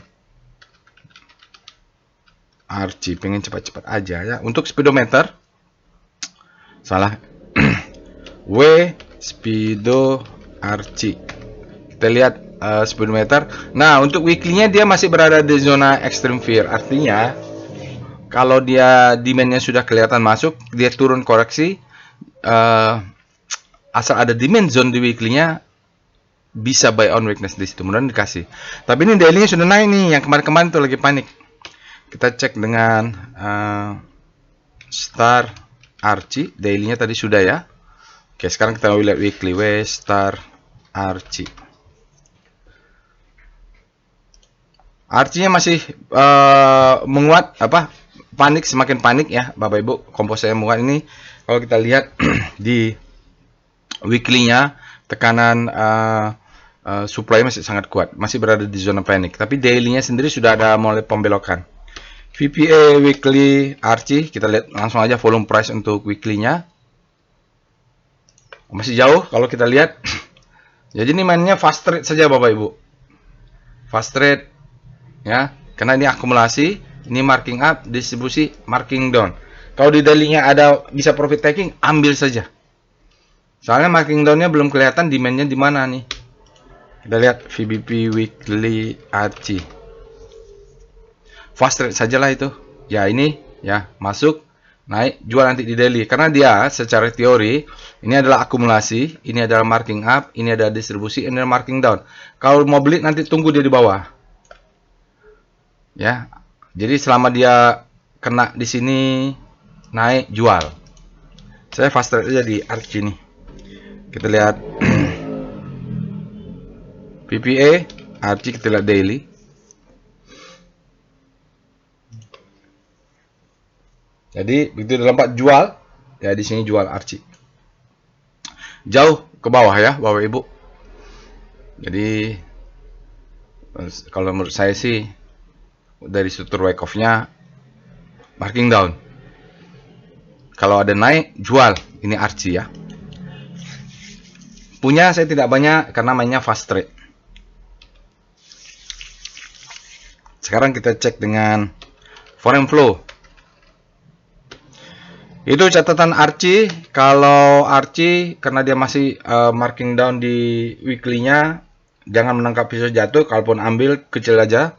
Archie, pengen cepat-cepat aja ya. Untuk speedometer salah. Speedo Archie. Kita lihat speedometer. Nah, untuk weekly-nya dia masih berada di zona extreme fear. Artinya kalau dia demand-nya sudah kelihatan masuk, dia turun koreksi, asal ada demand zone di weekly-nya, bisa buy on weakness di situ, mudah-mudahan dikasih. Tapi ini daily-nya sudah naik nih, yang kemarin-kemarin tuh lagi panik. Kita cek dengan Star Archie, daily-nya tadi sudah ya. Oke, sekarang kita lihat weekly. Star Archie. Archie-nya masih menguat, panik, semakin panik ya Bapak Ibu. Komposisi yang menguat ini kalau kita lihat di weekly-nya, tekanan supply masih sangat kuat, masih berada di zona panik. Tapi daily-nya sendiri sudah ada mulai pembelokan. VPA weekly Archie, kita lihat langsung aja volume price untuk weekly-nya. Masih jauh kalau kita lihat. Jadi ini mainnya fast trade saja Bapak Ibu. Fast trade ya, karena ini akumulasi, ini marking up, distribusi, marking down. Kalau di daily-nya ada bisa profit taking, ambil saja. Soalnya marking down-nya belum kelihatan demand-nya di mana nih. Kita lihat VBP weekly Archie. Fast trade sajalah itu. Ya ini ya, masuk, naik, jual nanti di daily. Karena dia secara teori ini adalah akumulasi, ini adalah marking up, ini ada distribusi, ini adalah marking down. Kalau mau beli nanti tunggu dia di bawah. Ya. Jadi selama dia kena di sini, naik, jual. Saya fast trade aja di Archie nih. Kita lihat PPA Archie, kita lihat daily. Jadi begitu dalam 4 jual, ya di sini jual Archie. Jauh ke bawah ya Bapak Ibu. Jadi kalau menurut saya sih dari struktur wake off-nya marking down. Kalau ada naik, jual. Ini Archie ya. Punya saya tidak banyak karena mainnya fast trade. Sekarang kita cek dengan foreign flow. Itu catatan Archie. Kalau Archie karena dia masih marking down di weekly-nya, jangan menangkap pisau jatuh. Kalaupun ambil kecil aja.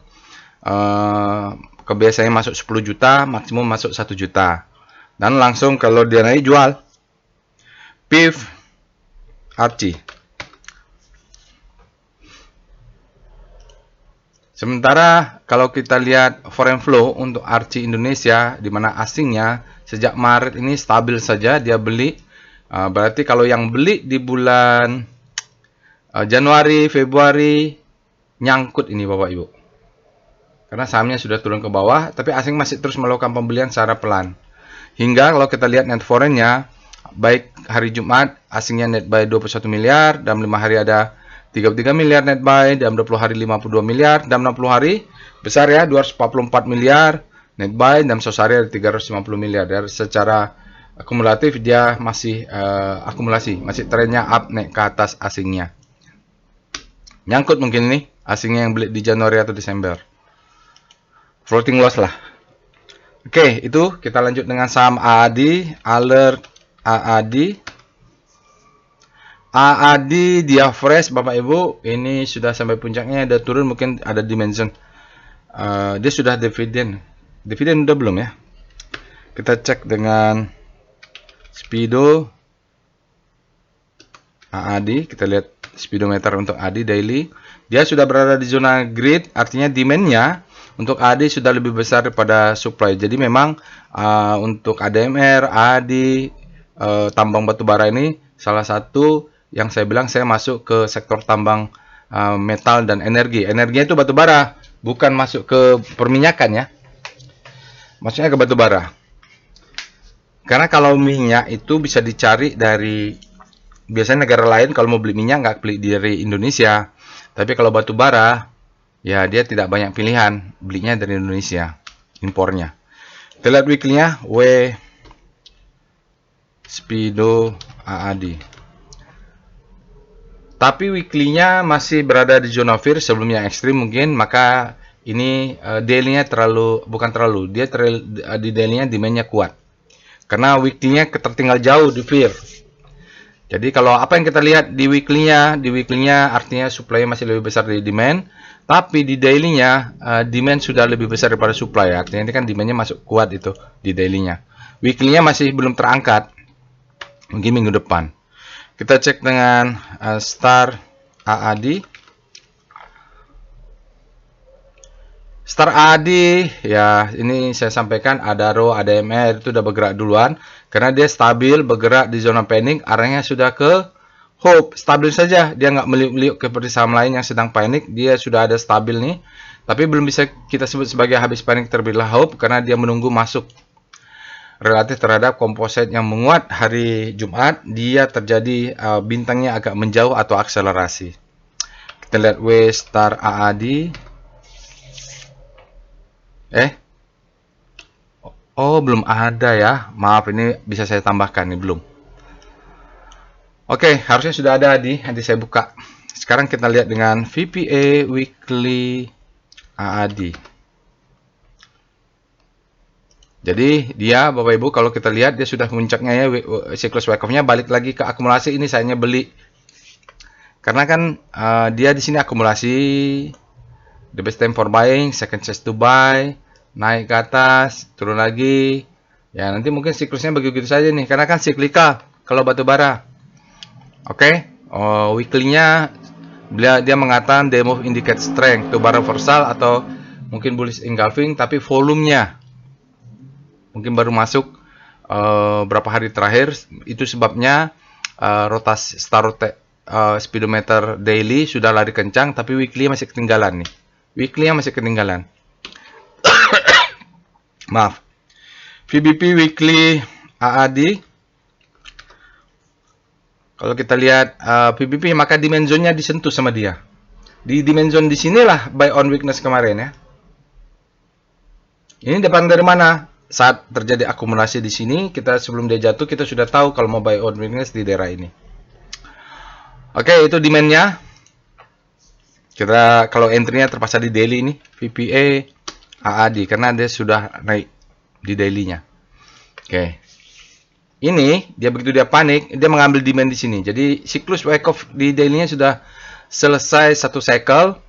Kebiasaannya masuk 10 juta, maksimum masuk 1 juta. Dan langsung kalau dia naik jual. PIF Archie. Sementara kalau kita lihat foreign flow untuk Archie Indonesia, di mana asingnya sejak Maret ini stabil saja dia beli. Berarti kalau yang beli di bulan Januari, Februari nyangkut ini Bapak Ibu. Karena sahamnya sudah turun ke bawah, tapi asing masih terus melakukan pembelian secara pelan. Hingga kalau kita lihat net foreign-nya, baik hari Jumat asingnya net buy 21 miliar, dalam 5 hari ada 33 miliar net buy, dalam 20 hari 52 miliar, dalam 60 hari besar ya 244 miliar net buy, dalam 100 hari ada 350 miliar. Dan secara akumulatif dia masih akumulasi, masih trennya up naik ke atas asingnya. Nyangkut mungkin ini asingnya yang beli di Januari atau Desember. Floating loss lah. Oke, itu kita lanjut dengan saham AAD, Alert AAD. AAD dia fresh Bapak Ibu, ini sudah sampai puncaknya, ada turun mungkin ada dimension. Dia sudah dividen. Dividen udah belum ya? Kita cek dengan Speedo AAD, kita lihat speedometer untuk AAD daily. Dia sudah berada di zona grid, artinya demand-nya untuk AAD sudah lebih besar daripada supply. Jadi memang untuk ADMR, AAD, tambang batubara ini salah satu yang saya bilang saya masuk ke sektor tambang metal dan energi. Energinya itu batubara, bukan masuk ke perminyakan ya. Maksudnya ke batubara. Karena kalau minyak itu bisa dicari dari biasanya negara lain kalau mau beli minyak nggak beli dari Indonesia. Tapi kalau batubara ya dia tidak banyak pilihan, belinya dari Indonesia, impornya. Kita lihat weekly-nya, Speedo AAD. Tapi weekly-nya masih berada di zona fear sebelumnya ekstrim mungkin, maka ini daily-nya di daily-nya demand-nya kuat. Karena weekly-nya tertinggal jauh di fear. Jadi kalau apa yang kita lihat di weekly-nya artinya supply masih lebih besar dari demand, tapi di daily-nya demand sudah lebih besar daripada supply. Artinya ini kan demand-nya masuk kuat itu di daily-nya. Weekly-nya masih belum terangkat. Mungkin minggu depan. Kita cek dengan Star AAD. Star AAD ya ini saya sampaikan Adaro, ADMR itu udah bergerak duluan karena dia stabil bergerak di zona panik, arahnya sudah ke hope, stabil saja, dia nggak meliuk-meliuk seperti saham lain yang sedang panik, dia sudah ada stabil nih, tapi belum bisa kita sebut sebagai habis panik terbitlah hope karena dia menunggu masuk relatif terhadap komposit yang menguat hari Jumat, dia terjadi bintangnya agak menjauh atau akselerasi. Kita lihat Star AAD. Oh, belum ada ya. Maaf, ini bisa saya tambahkan nih, belum. Oke, harusnya sudah ada nanti saya buka. Sekarang kita lihat dengan VPA Weekly AAD. Jadi dia Bapak Ibu kalau kita lihat dia sudah puncaknya ya, siklus wake off-nya balik lagi ke akumulasi, ini sayanya beli. Karena kan dia di sini akumulasi, the best time for buying, second chance to buy, naik ke atas, turun lagi. Ya, nanti mungkin siklusnya begitu saja nih, karena kan siklikal kalau batu bara. Oke, weekly-nya dia mengatakan they move indicate strength to bar reversal atau mungkin bullish engulfing, tapi volumenya mungkin baru masuk berapa hari terakhir. Itu sebabnya rotasi speedometer daily sudah lari kencang, tapi weekly masih ketinggalan nih. Weekly-nya masih ketinggalan. Maaf. VBP Weekly AAD. Kalau kita lihat VBP maka dimensionnya disentuh sama dia. Di dimension di sinilah buy on weakness kemarin ya. Ini depan dari mana? saat terjadi akumulasi di sini, kita sebelum dia jatuh kita sudah tahu kalau mau buy on weakness di daerah ini. Oke, itu demand-nya. Kita kalau entry-nya terpaksa di daily ini, VPA, AAD karena dia sudah naik di daily-nya. Oke. Ini dia begitu dia panik, dia mengambil demand di sini. Jadi siklus Wyckoff di daily-nya sudah selesai satu cycle.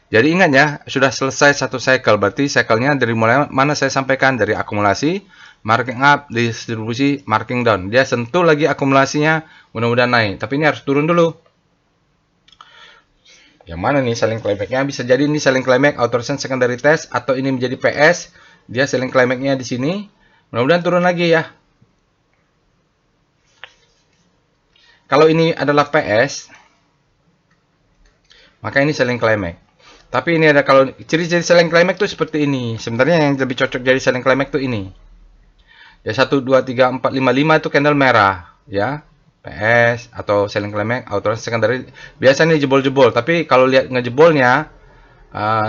Jadi ingat ya, sudah selesai satu cycle. Berarti cycle-nya dari mulai mana saya sampaikan, dari akumulasi, marking up, distribusi, marking down. Dia sentuh lagi akumulasinya, mudah-mudahan naik. Tapi ini harus turun dulu. Yang mana nih selling climax-nya? Bisa jadi ini selling climax, auto resistance secondary test, atau ini menjadi PS. Dia selling climax-nya di sini. Mudah-mudahan turun lagi ya. Kalau ini adalah PS, maka ini selling climax. Tapi ini ada kalau ciri-ciri selling climax itu seperti ini. Sebenarnya yang lebih cocok jadi selling climax itu ini. Ya 1 2 3 4 5 5 itu candle merah, ya. PS atau selling climax, auto secondary biasanya jebol-jebol. Tapi kalau lihat ngejebolnya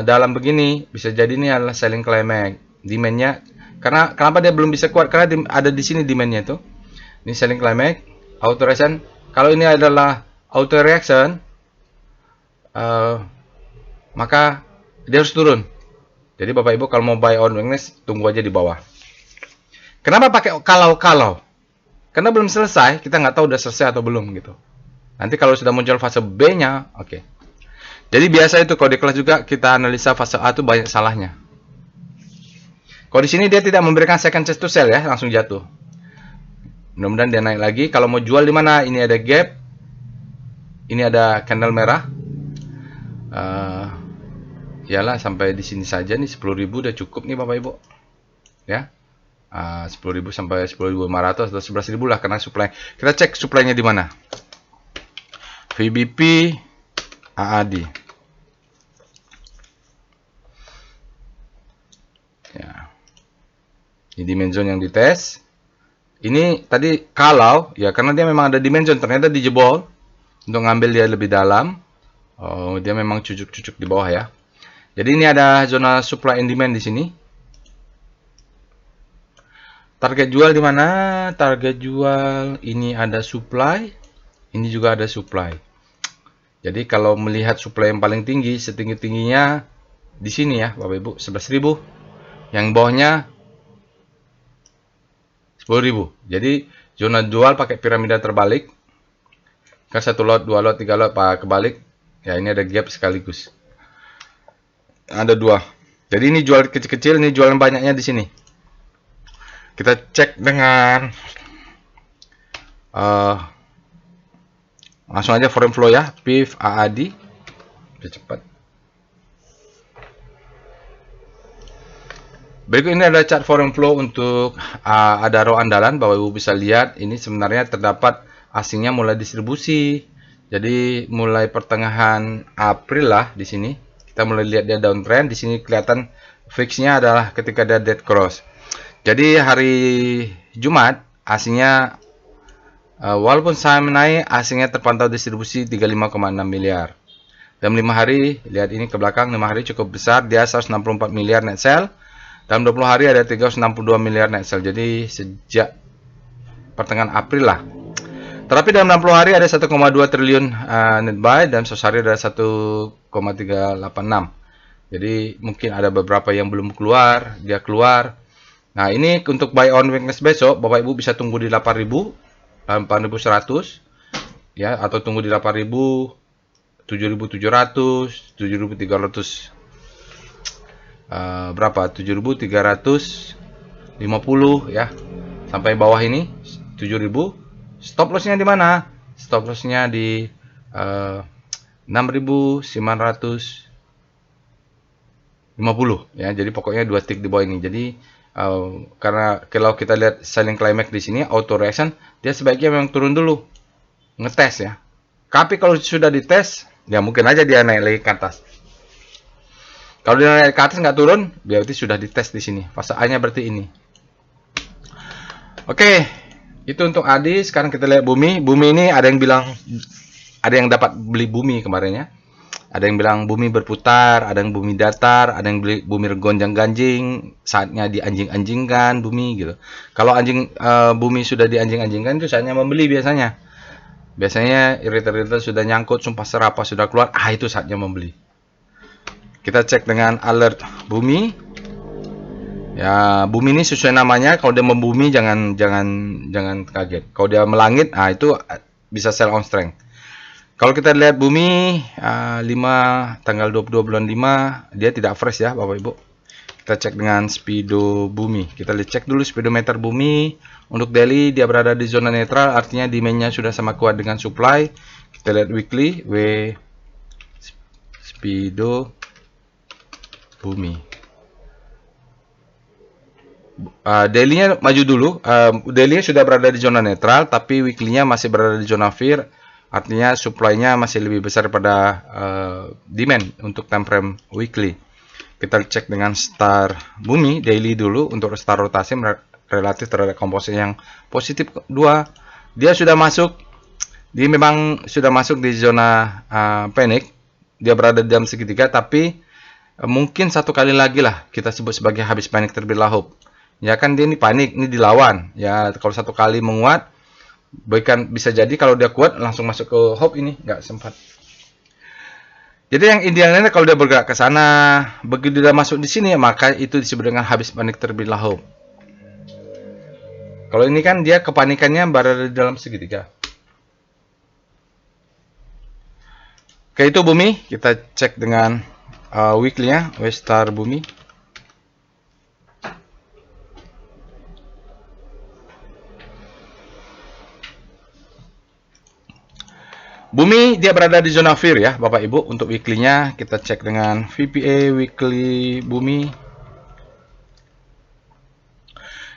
dalam begini bisa jadi ini adalah selling climax. Demand-nya karena kenapa dia belum bisa kuat? Karena ada di sini demand-nya itu. Ini selling climax, auto reaction. Kalau ini adalah auto reaction, maka dia harus turun. Jadi Bapak Ibu kalau mau buy on weakness tunggu aja di bawah. Kenapa pakai kalau? Karena belum selesai, kita nggak tahu udah selesai atau belum gitu. Nanti kalau sudah muncul fase B-nya, oke. Jadi biasa itu kalau di kelas juga kita analisa fase A itu banyak salahnya. Kalau di sini dia tidak memberikan second chance to sell ya, langsung jatuh. Mudah-mudahan dia naik lagi. Kalau mau jual di mana? Ini ada gap. Ini ada candle merah. Iyalah sampai di sini saja nih 10.000 udah cukup nih Bapak Ibu. Ya. 10.000 sampai 10.500 atau 11.000 lah karena supply. Kita cek supply-nya di mana. VBP AAD. Ya. Ini dimension yang dites. Ini tadi kalau ya karena dia memang ada dimension ternyata dijebol untuk ngambil dia lebih dalam. Oh, dia memang cucuk-cucuk di bawah ya. Jadi ini ada zona supply and demand di sini. Target jual di mana? Target jual ini ada supply, ini juga ada supply. Jadi kalau melihat supply yang paling tinggi, setinggi-tingginya di sini ya, Bapak Ibu, 11.000. Yang bawahnya 10.000. Jadi zona jual pakai piramida terbalik. Kan satu lot, dua lot, tiga lot, Pak kebalik. Ya ini ada gap sekaligus. Ada dua. Jadi ini jual kecil-kecil, ini jualan banyaknya di sini. Kita cek dengan langsung aja foreign flow ya, PIF AAD. Lebih cepat. Berikut ini adalah chart foreign flow untuk ada row andalan. Bapak Ibu bisa lihat ini sebenarnya terdapat asingnya mulai distribusi. Jadi mulai pertengahan April lah di sini kita mulai lihat dia downtrend. Di sini kelihatan fixnya adalah ketika dia dead cross. Jadi hari Jumat asingnya walaupun saham naik, asingnya terpantau distribusi 35,6 miliar. Dalam 5 hari, lihat ini ke belakang 5 hari cukup besar, dia 164 miliar net sell. Dalam 20 hari ada 362 miliar net sell. Jadi sejak pertengahan April lah. Tetapi dalam 60 hari ada 1,2 triliun net buy dan sehari ada 1,386. Jadi mungkin ada beberapa yang belum keluar, dia keluar. Nah, ini untuk buy on weakness besok, Bapak Ibu bisa tunggu di 8.000, 8.100 ya, atau tunggu di 8.000, 7.700, 7.300 berapa? 7.350 ya. Sampai bawah ini 7.000. Stop loss-nya di mana? Stop loss-nya di 6.950 ya. Jadi pokoknya 2 tick di bawah ini. Jadi karena kalau kita lihat selling climax di sini auto reaction, dia sebaiknya memang turun dulu ngetes ya. Tapi kalau sudah dites ya mungkin aja dia naik lagi ke atas. Kalau dia naik ke atas nggak turun berarti sudah dites di sini. Fase A-nya berarti ini. Oke, itu untuk ADI. Sekarang kita lihat bumi. Bumi ini ada yang bilang ada yang dapat beli bumi kemarin ya. Ada yang bilang bumi berputar, ada yang bumi datar, ada yang bumi gonjang-ganjing, saatnya dianjing-anjingkan bumi gitu. Kalau bumi sudah dianjing-anjingkan itu saatnya membeli biasanya. Biasanya iritor-iritor sudah nyangkut, sumpah serapah sudah keluar, itu saatnya membeli. Kita cek dengan alert bumi. Ya, bumi ini sesuai namanya, kalau dia membumi jangan kaget. Kalau dia melangit, itu bisa sell on strength. Kalau kita lihat bumi 5 tanggal 22 bulan 5, dia tidak fresh ya Bapak Ibu. Kita cek dengan speedo bumi. Kita cek dulu speedometer bumi. Untuk daily dia berada di zona netral, artinya demand-nya sudah sama kuat dengan supply. Kita lihat weekly, speedo bumi. Daily-nya maju dulu. Daily-nya sudah berada di zona netral, tapi weekly-nya masih berada di zona fear. Artinya supply-nya masih lebih besar pada demand untuk time frame weekly. Kita cek dengan star bumi daily dulu untuk star rotasi relatif terhadap komposisi yang positif 2. Dia sudah masuk, dia memang sudah masuk di zona panic. Dia berada di dalam segitiga, tapi mungkin satu kali lagi lah kita sebut sebagai habis panik terlebih dahulu. Ya kan dia ini panik, ini dilawan. Ya kalau satu kali menguat, bahkan bisa jadi kalau dia kuat langsung masuk ke hope ini nggak sempat. Jadi yang idealnya kalau dia bergerak ke sana, begitu dia masuk di sini maka itu disebut dengan habis panik terlebih dahulu. Kalau ini kan dia kepanikannya berada di dalam segitiga. Oke, itu bumi, kita cek dengan weekly-nya, Westar bumi. Bumi dia berada di zona fear ya Bapak Ibu. Untuk weekly-nya kita cek dengan VPA weekly bumi.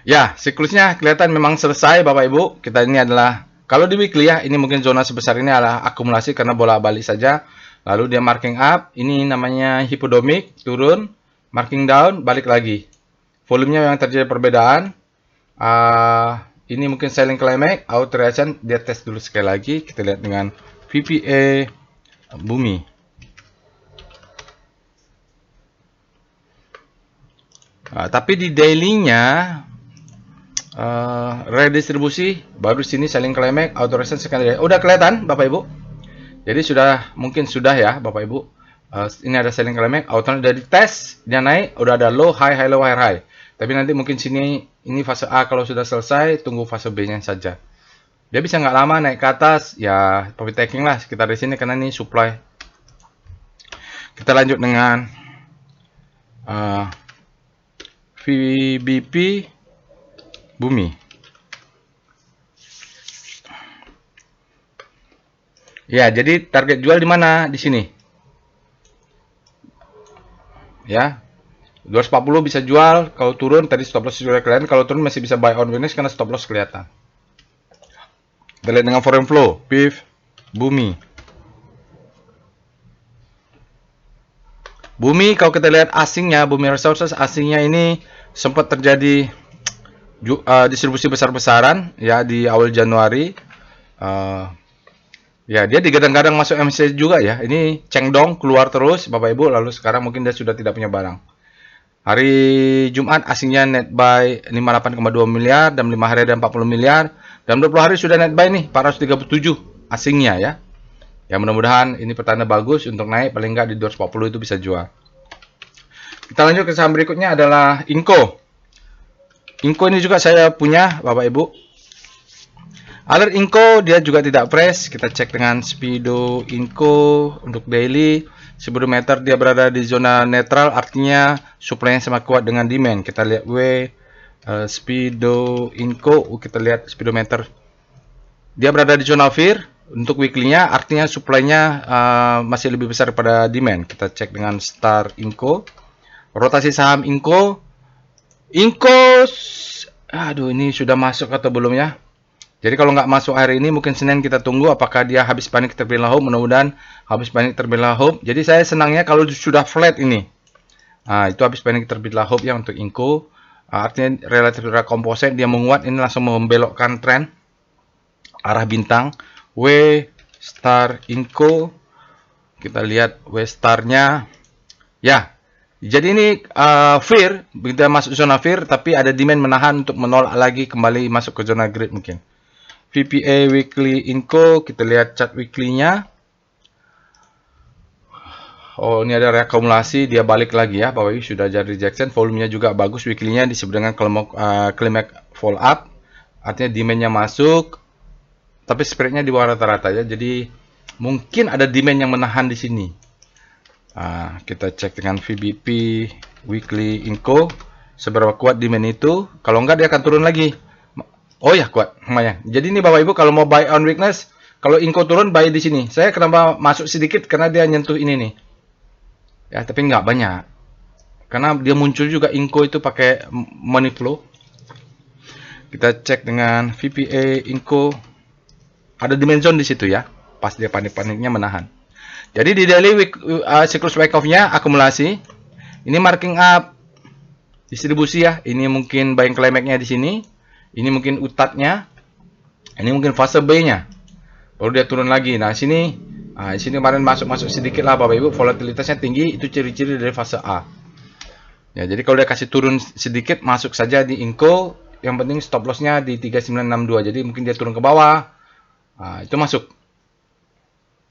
Ya, siklusnya kelihatan memang selesai Bapak Ibu. Kita ini adalah, kalau di weekly ya, ini mungkin zona sebesar ini adalah akumulasi karena bola balik saja. Lalu dia marking up, ini namanya hipodomik, turun, marking down, balik lagi. Volumenya yang terjadi perbedaan. Ini mungkin selling climax, out reaction, dia tes dulu sekali lagi. Kita lihat dengan VPA bumi. Tapi di daily-nya redistribusi baru sini selling climax, out reaction sekali. Udah kelihatan Bapak Ibu. Jadi mungkin sudah ya Bapak Ibu. Ini ada selling climax, out udah dites, dia naik, udah ada low, high, low, high. Tapi nanti mungkin sini ini fase A kalau sudah selesai, tunggu fase B-nya saja. Dia bisa nggak lama naik ke atas, ya profit taking lah sekitar di sini karena ini supply. Kita lanjut dengan VBP bumi. Ya, jadi target jual di mana? Di sini. Ya. 240 bisa jual, kalau turun tadi stop loss sudah kelihatan, kalau turun masih bisa buy on weakness karena stop loss kelihatan. Kita lihat dengan foreign flow, PIF, bumi. Bumi kalau kita lihat asingnya, bumi resources asingnya ini sempat terjadi distribusi besar-besaran ya di awal Januari. Ya dia digadang-gadang masuk MSCI juga ya. Ini Chengdong keluar terus Bapak Ibu, lalu sekarang mungkin dia sudah tidak punya barang. Hari Jumat asingnya net buy 58,2 miliar, dalam 5 hari ada 40 miliar. Dalam 20 hari sudah net buy nih 437 asingnya ya. Ya mudah-mudahan ini pertanda bagus untuk naik, paling nggak di 240 itu bisa jual. Kita lanjut ke saham berikutnya adalah Inco. Inco ini juga saya punya Bapak Ibu. Alert Inco dia juga tidak fresh. Kita cek dengan speedo Inco untuk daily. Speedometer dia berada di zona netral, artinya supply-nya sama kuat dengan demand. Kita lihat speedo Inco, kita lihat speedometer. Dia berada di zona fear. Untuk weekly-nya artinya supply-nya masih lebih besar daripada demand. Kita cek dengan star Inco. Rotasi saham Inco. Aduh ini sudah masuk atau belum ya? Jadi kalau nggak masuk hari ini, mungkin Senin kita tunggu apakah dia habis panik terlebih dahulu. Mudah-mudahan habis panik terlebih dahulu. Jadi saya senangnya kalau sudah flat ini. Itu habis panik terlebih dahulu ya untuk Inco. Artinya relatif komposit dia menguat, ini langsung membelokkan tren arah bintang. Star Inco Kita lihat W star-nya. Ya. Jadi ini fear, kita masuk zona fear, tapi ada demand menahan untuk menolak lagi kembali masuk ke zona greed mungkin. VPA weekly inco, kita lihat chart weekly-nya. Oh, ini ada reakumulasi, dia balik lagi ya, Bapak Ibu, sudah jadi rejection, volumenya juga bagus weekly-nya disebut dengan climax fall up. Artinya demand-nya masuk, tapi spread-nya di bawah rata-rata ya. Jadi mungkin ada demand yang menahan di sini. Kita cek dengan VBP weekly inco seberapa kuat demand itu. Kalau enggak dia akan turun lagi. Oh ya, kuat lumayan. Jadi ini Bapak Ibu kalau mau buy on weakness, kalau inco turun buy di sini. Saya kenapa masuk sedikit karena dia nyentuh ini nih. Ya, tapi nggak banyak. Karena dia muncul juga inco itu pakai money flow. Kita cek dengan VPA inco. Ada demand zone di situ ya. Pas dia panik-paniknya menahan. Jadi di daily siklus wake off-nya akumulasi. Ini marking up distribusi ya. Ini mungkin buying climax-nya di sini. Ini mungkin utatnya. Ini mungkin fase B-nya. Baru dia turun lagi. Nah, sini kemarin masuk sedikit lah Bapak Ibu. Volatilitasnya tinggi, itu ciri-ciri dari fase A. Ya, jadi kalau dia kasih turun sedikit, masuk saja di inco. Yang penting stop loss-nya di 3962. Jadi mungkin dia turun ke bawah. Itu masuk.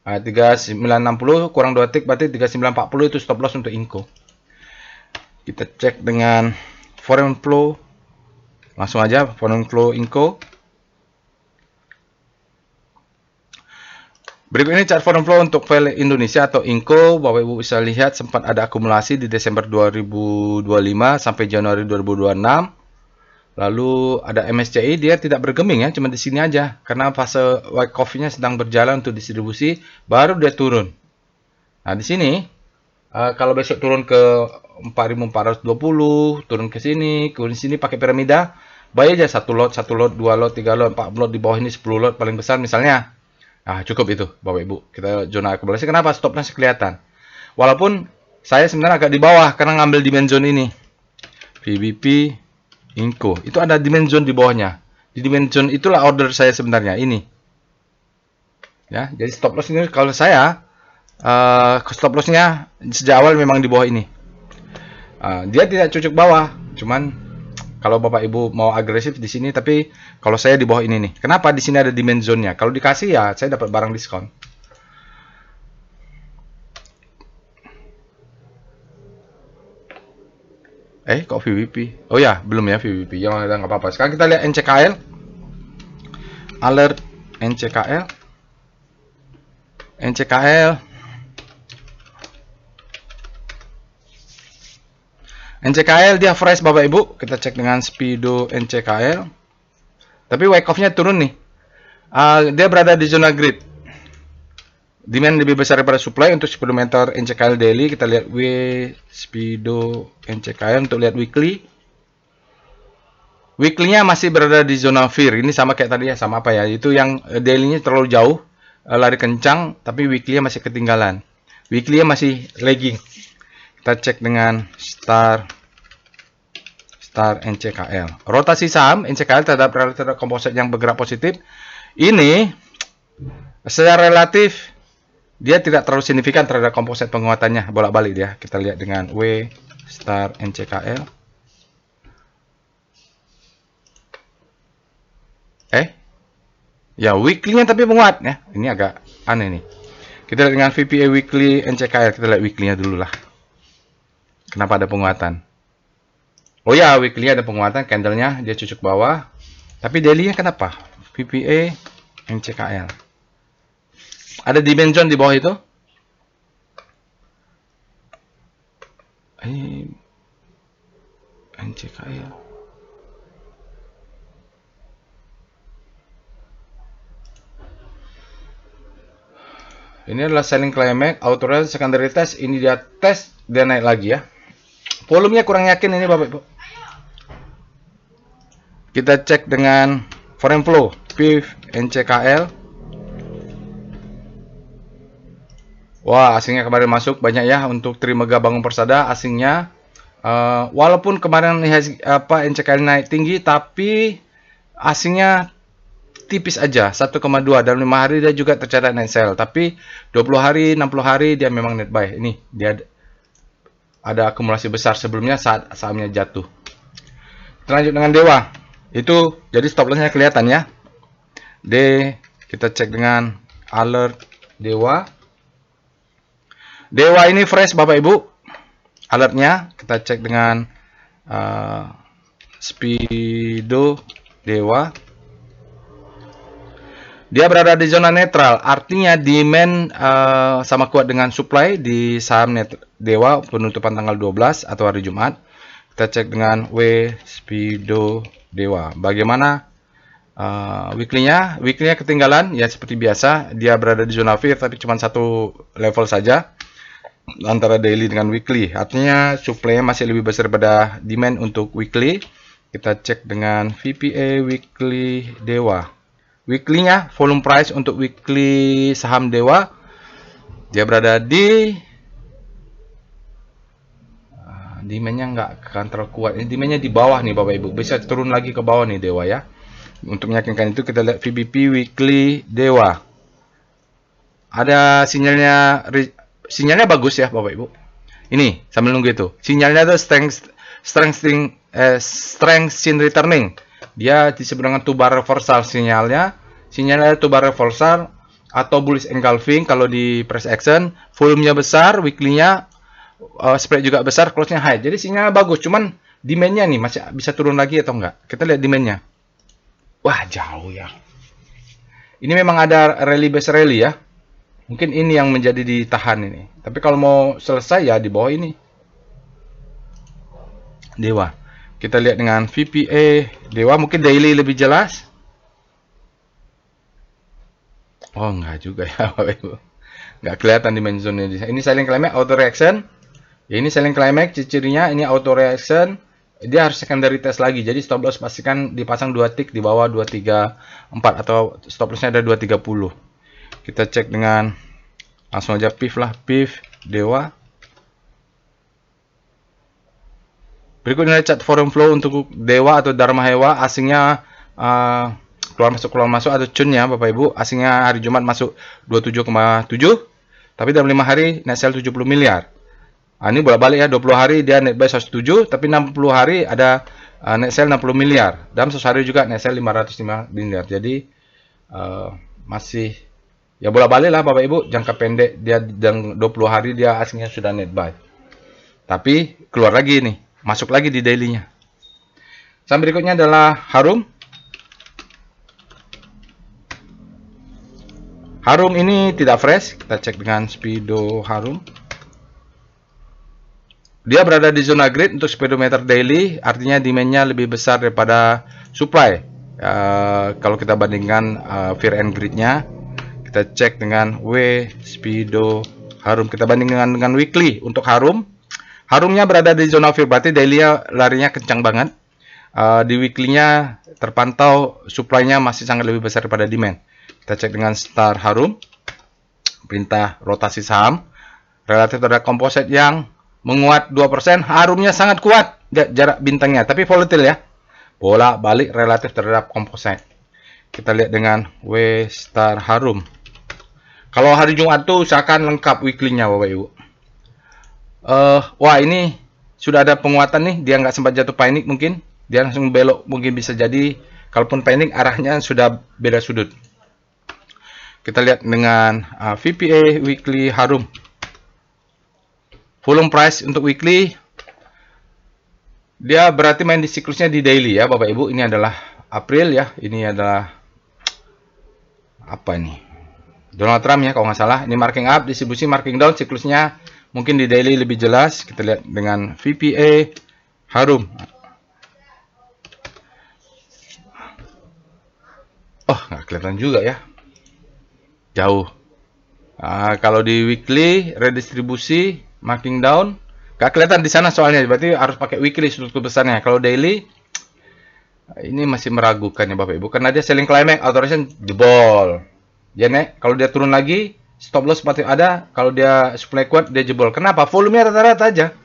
3960 kurang 2 tick berarti 3940 itu stop loss untuk inco. Kita cek dengan foreign flow. Langsung aja foreign flow inco. Berikut ini chart foreign flow untuk file Indonesia atau inco. Bapak Ibu bisa lihat sempat ada akumulasi di Desember 2025 sampai Januari 2026. Lalu ada MSCI, dia tidak bergeming ya, cuma di sini aja. Karena fase white coffee-nya sedang berjalan untuk distribusi, baru dia turun. Nah, di sini, kalau besok turun ke 4420, turun ke sini pakai piramida, buy aja 1 lot, 2 lot, 3 lot, 4 lot, di bawah ini 10 lot paling besar misalnya. Nah, cukup itu, Bapak Ibu. Kita zona akumulasi. Kenapa? Stopnya kelihatan. Walaupun saya sebenarnya agak di bawah, karena ngambil demand zone ini. VBP inco itu ada demand zone di bawahnya. Di demand zone itulah order saya sebenarnya ini. Ya, jadi stop loss ini kalau saya stop lossnya sejak awal memang di bawah ini. Dia tidak cocok bawah, cuman kalau Bapak Ibu mau agresif di sini, tapi kalau saya di bawah ini nih. Kenapa? Di sini ada demand zone-nya. Kalau dikasih ya saya dapat barang diskon. Kok VWP? Oh ya, belum ya VWP. Jangan, nggak apa-apa. Sekarang kita lihat NCKL. Alert NCKL. NCKL dia fresh Bapak Ibu. Kita cek dengan Speedo NCKL. Tapi wake off-nya turun nih. Dia berada di zona grid. Demand lebih besar daripada supply untuk 10 meter NCKL daily. Kita lihat Speedo NCKL untuk lihat weekly. Weekly-nya masih berada di zona fear. Ini sama kayak tadi ya, sama apa ya? Itu yang daily-nya terlalu jauh, lari kencang, tapi weekly-nya masih ketinggalan. Weekly-nya masih lagging. Kita cek dengan Star NCKL. Rotasi saham NCKL terhadap komposit yang bergerak positif. Ini secara relatif dia tidak terlalu signifikan terhadap komposit penguatannya, bolak-balik dia. Kita lihat dengan W Star NCKL. Ya weekly-nya tapi menguat ya. Ini agak aneh nih. Kita lihat dengan VPA weekly NCKL. Kita lihat weekly-nya dulu lah. Kenapa ada penguatan? Oh ya, weekly-nya ada penguatan, candle-nya dia cucuk bawah. Tapi daily-nya kenapa? VPA NCKL. Ada dimension di bawah itu? NCKL. Ini adalah selling climax, auto secondary test. Ini dia tes, dia naik lagi ya. Volumenya kurang yakin ini Bapak Ibu. Kita cek dengan foreign flow, PIF NCKL. Wah, asingnya kemarin masuk banyak ya untuk Trimega Bangun Persada asingnya. Walaupun kemarin NCKL naik tinggi, tapi asingnya tipis aja 1,2. Dalam 5 hari dia juga tercatat net sell, tapi 20 hari 60 hari dia memang net buy. Ini dia ada akumulasi besar sebelumnya saat sahamnya jatuh. Kita lanjut dengan Dewa. Itu jadi stop lossnya kelihatan ya. D, kita cek dengan alert Dewa. Dewa ini fresh Bapak Ibu. Alertnya kita cek dengan Speedo Dewa. Dia berada di zona netral, artinya demand sama kuat dengan supply di saham Dewa penutupan tanggal 12 atau hari Jumat. Kita cek dengan W Speedo Dewa. Bagaimana weekly-nya? Weekly-nya ketinggalan ya seperti biasa, dia berada di zona fear tapi cuma satu level saja antara daily dengan weekly. Artinya supply-nya masih lebih besar daripada demand untuk weekly. Kita cek dengan VPA weekly Dewa. Weekly-nya, volume price untuk weekly saham Dewa, dia berada di demand-nya nggak akan terlalu kuat. Ini demand-nya di bawah nih Bapak Ibu. Bisa turun lagi ke bawah nih Dewa ya. Untuk meyakinkan itu kita lihat VBP weekly Dewa. Ada sinyalnya bagus ya Bapak Ibu. Ini sambil nunggu itu. Sinyalnya itu strength returning. Dia disebut dengan two-bar reversal sinyalnya. Sinyalnya two-bar reversal atau bullish engulfing kalau di price action. Volumenya besar, weekly-nya spread juga besar, close-nya high. Jadi sinyalnya bagus, cuman demand-nya nih masih bisa turun lagi atau enggak. Kita lihat demand-nya. Wah, jauh ya. Ini memang ada rally base rally ya. Mungkin ini yang menjadi ditahan ini. Tapi kalau mau selesai ya di bawah ini. Dewa. Kita lihat dengan VPA Dewa, mungkin daily lebih jelas. Oh, enggak juga ya Bapak Ibu. Enggak kelihatan di main zone ini. Ini selling climax auto reaction. Ya, ini selling climax ciri-cirinya ini auto reaction. Dia harus secondary test lagi. Jadi stop loss pastikan dipasang 2 tick di bawah 234 atau stop lossnya ada 230. Kita cek dengan langsung aja PIF lah, PIF Dewa. Berikutnya chart forum flow untuk Dewa atau Dharma Hewa, asingnya keluar masuk atau cunnya Bapak Ibu. Asingnya hari Jumat masuk 27,7, tapi dalam 5 hari net sell 70 miliar. Ini bolak-balik ya, 20 hari dia net buy 107, tapi 60 hari ada net sell 60 miliar. Dalam 1 hari juga net sell 505 miliar. Jadi masih ya bolak-balik lah Bapak Ibu. Jangka pendek dia dan 20 hari dia asingnya sudah net buy. Tapi keluar lagi nih, masuk lagi di daily-nya. Saham berikutnya adalah Harum. Harum ini tidak fresh. Kita cek dengan Speedo Harum. Dia berada di zona grid untuk speedometer daily, artinya demand-nya lebih besar daripada supply. Kalau kita bandingkan fear and grid-nya, kita cek dengan W Speedo Harum. Kita bandingkan dengan weekly untuk Harum. Harumnya berada di zona fear, berarti daily-nya larinya kencang banget. Di weekly-nya terpantau supply-nya masih sangat lebih besar daripada demand. Kita cek dengan Star Harum. Perintah rotasi saham relatif terhadap komposit yang menguat 2%. Harumnya sangat kuat jarak bintangnya, tapi volatile ya. Bolak-balik relatif terhadap komposit. Kita lihat dengan W Star Harum. Kalau hari Jumat tuh usahakan lengkap weekly-nya Bapak Ibu. Wah, ini sudah ada penguatan nih, dia nggak sempat jatuh panik mungkin. Dia langsung belok, mungkin bisa jadi kalaupun panik arahnya sudah beda sudut. Kita lihat dengan VPA weekly Harum. Volume price untuk weekly, dia berarti main di siklusnya di daily ya Bapak Ibu. Ini adalah April ya. Ini adalah apa ini? Donald Trump ya kalau nggak salah. Ini marking up, distribusi marking down, siklusnya mungkin di daily lebih jelas. Kita lihat dengan VPA Harum. Oh, nggak kelihatan juga ya. Jauh. Kalau di weekly redistribusi marking down gak kelihatan di sana soalnya, berarti harus pakai weekly struktur besarnya. Kalau daily ini masih meragukan ya Bapak Ibu, karena dia selling climax authorization jebol. Ya nek, kalau dia turun lagi stop loss pasti ada. Kalau dia supply kuat dia jebol. Kenapa? Volumenya rata-rata aja,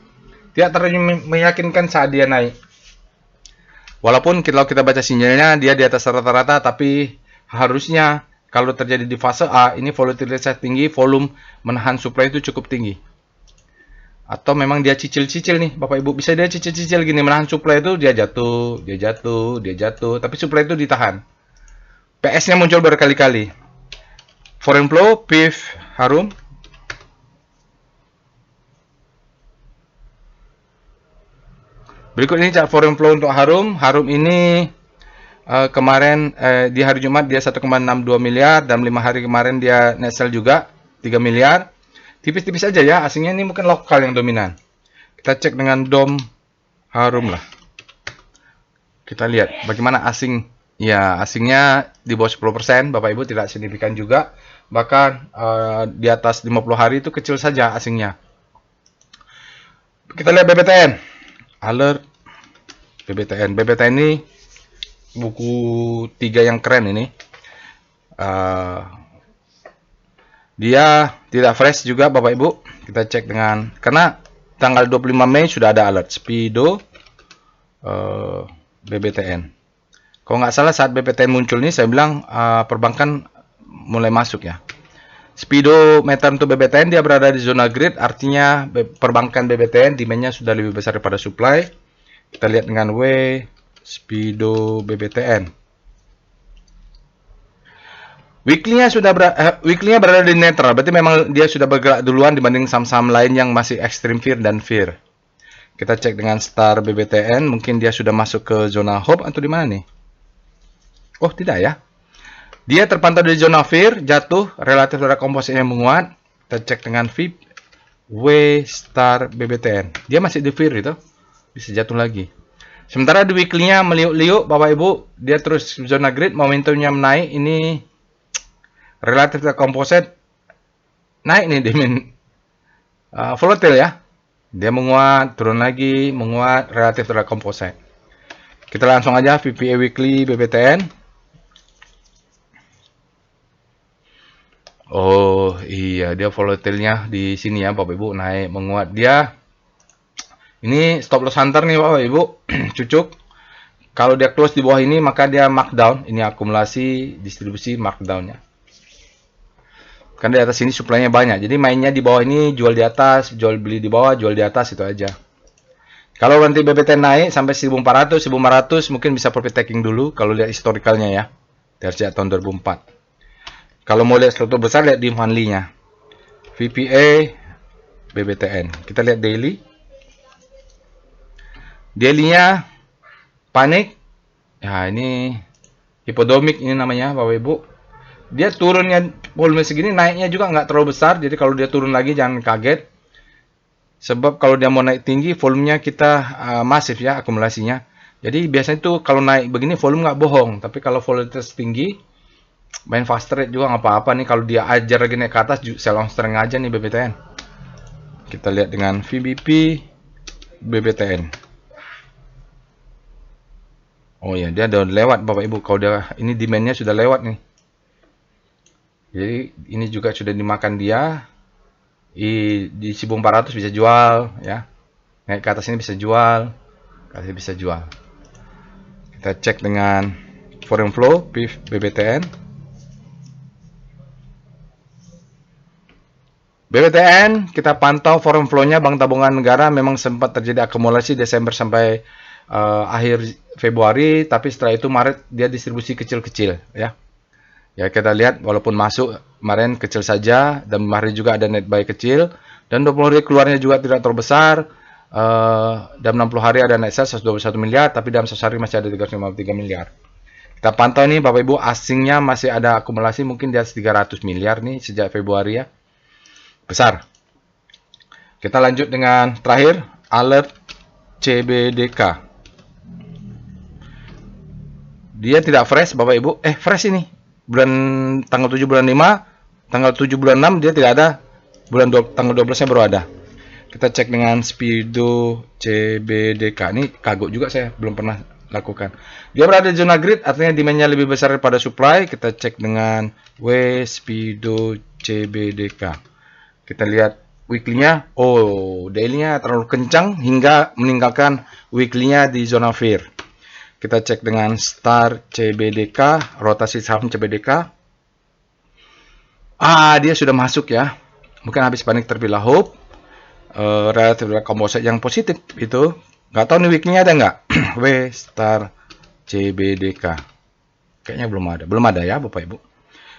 tidak terlalu meyakinkan saat dia naik. Walaupun kalau kita baca sinyalnya dia di atas rata-rata, tapi Harusnya kalau terjadi di fase A, ini volatilitas tinggi, volume menahan supply itu cukup tinggi. Atau memang dia cicil-cicil nih, Bapak Ibu. Bisa dia cicil-cicil gini, menahan supply itu dia jatuh, dia jatuh, dia jatuh. Tapi supply itu ditahan. PS-nya muncul berkali-kali. Foreign flow, PIF, harum. Berikut ini chart foreign flow untuk harum. Harum ini kemarin di hari Jumat dia 1,62 miliar dan 5 hari kemarin dia net sell juga 3 miliar. Tipis-tipis aja ya, asingnya ini mungkin lokal yang dominan. Kita cek dengan DOM harum lah. Kita lihat bagaimana asing. Ya, asingnya di bawah 10%, Bapak Ibu tidak signifikan juga. Bahkan di atas 50 hari itu kecil saja asingnya. Kita lihat BBTN. Alert BBTN. BBTN ini buku 3 yang keren ini. Dia tidak fresh juga Bapak Ibu. Kita cek dengan, karena tanggal 25 Mei sudah ada alert Speedo BBTN. Kalau nggak salah saat BBTN muncul nih saya bilang perbankan mulai masuk ya. Speedometer untuk BBTN dia berada di zona grid, artinya perbankan BBTN demandnya sudah lebih besar daripada supply. Kita lihat dengan W Speedo BBTN. Weekly-nya weekly-nya berada di netral, berarti memang dia sudah bergerak duluan dibanding saham-saham lain yang masih extreme fear dan fear. Kita cek dengan Star BBTN, mungkin dia sudah masuk ke zona hope atau di mana nih? Oh, tidak ya. Dia terpantau di zona fear, jatuh, relatif terhadap kompositnya menguat. Kita cek dengan VIP W Star BBTN. Dia masih di fear itu, bisa jatuh lagi. Sementara di weekly-nya meliuk-liuk, Bapak Ibu, dia terus zona grid, momentumnya menaik. Ini relatif terhadap komposit naik nih demand volatile ya. Dia menguat, turun lagi, menguat, relatif terhadap komposit. Kita langsung aja VPA weekly BBTN. Oh iya, dia volatilnya di sini ya Bapak Ibu, naik menguat. Dia ini stop loss hunter nih Bapak Ibu, cucuk. Kalau dia close di bawah ini maka dia markdown. Ini akumulasi distribusi markdownnya. Karena di atas ini supply-nya banyak. Jadi mainnya di bawah ini jual di atas, jual beli di bawah, jual di atas itu aja. Kalau nanti BBT naik sampai 1400, 1500 mungkin bisa profit taking dulu kalau lihat historicalnya ya. Dari sejak tahun 2004. Kalau mau lihat struktur besar, lihat di monthly-nya. VPA BBTN. Kita lihat daily. Daily-nya panik. Ya, ini hipodomik ini namanya, Bapak Ibu. Dia turunnya volume segini, naiknya juga nggak terlalu besar. Jadi kalau dia turun lagi jangan kaget. Sebab kalau dia mau naik tinggi, volumenya kita masif ya akumulasinya. Jadi biasanya tuh kalau naik begini volume nggak bohong. Tapi kalau volatilitas tinggi, main fast trade juga nggak apa-apa nih. Kalau dia ajar lagi naik ke atas, sell on strength aja nih BBTN. Kita lihat dengan VBP BBTN. Oh ya, dia udah lewat Bapak Ibu. Kalau dia ini demandnya sudah lewat nih. Jadi ini juga sudah dimakan dia. Di 1400 bisa jual ya. Naik ke atas ini bisa jual. Ke atas bisa jual. Kita cek dengan foreign flow PIF BBTN. BBTN kita pantau foreign flow-nya Bank Tabungan Negara memang sempat terjadi akumulasi Desember sampai akhir Februari, tapi setelah itu Maret dia distribusi kecil-kecil ya. Ya kita lihat walaupun masuk kemarin kecil saja dan hari juga ada net buy kecil dan 20 hari keluarnya juga tidak terlalu besar. Dalam 60 hari ada net sell 121 miliar tapi dalam 1 hari masih ada 353 miliar. Kita pantau nih Bapak Ibu, asingnya masih ada akumulasi mungkin di atas 300 miliar nih sejak Februari ya. Besar. Kita lanjut dengan terakhir alert CBDK. Dia tidak fresh Bapak Ibu. Fresh ini. Bulan tanggal 7 bulan 5, tanggal 7 bulan 6 dia tidak ada. Tanggal 12-nya baru ada. Kita cek dengan Speedo CBDK. Ini kagok juga saya belum pernah lakukan. Dia berada di zona grid, artinya demand-nya lebih besar daripada supply. Kita cek dengan W Speedo CBDK. Kita lihat weekly-nya. Oh, daily-nya terlalu kencang hingga meninggalkan weekly-nya di zona fear. Kita cek dengan star CBDK, rotasi saham CBDK. Dia sudah masuk ya. Mungkin habis panik terpilah hope. Relatif composite yang positif itu. Nggak tahu nih weekly-nya ada nggak? W star CBDK. Kayaknya belum ada. Belum ada ya Bapak Ibu.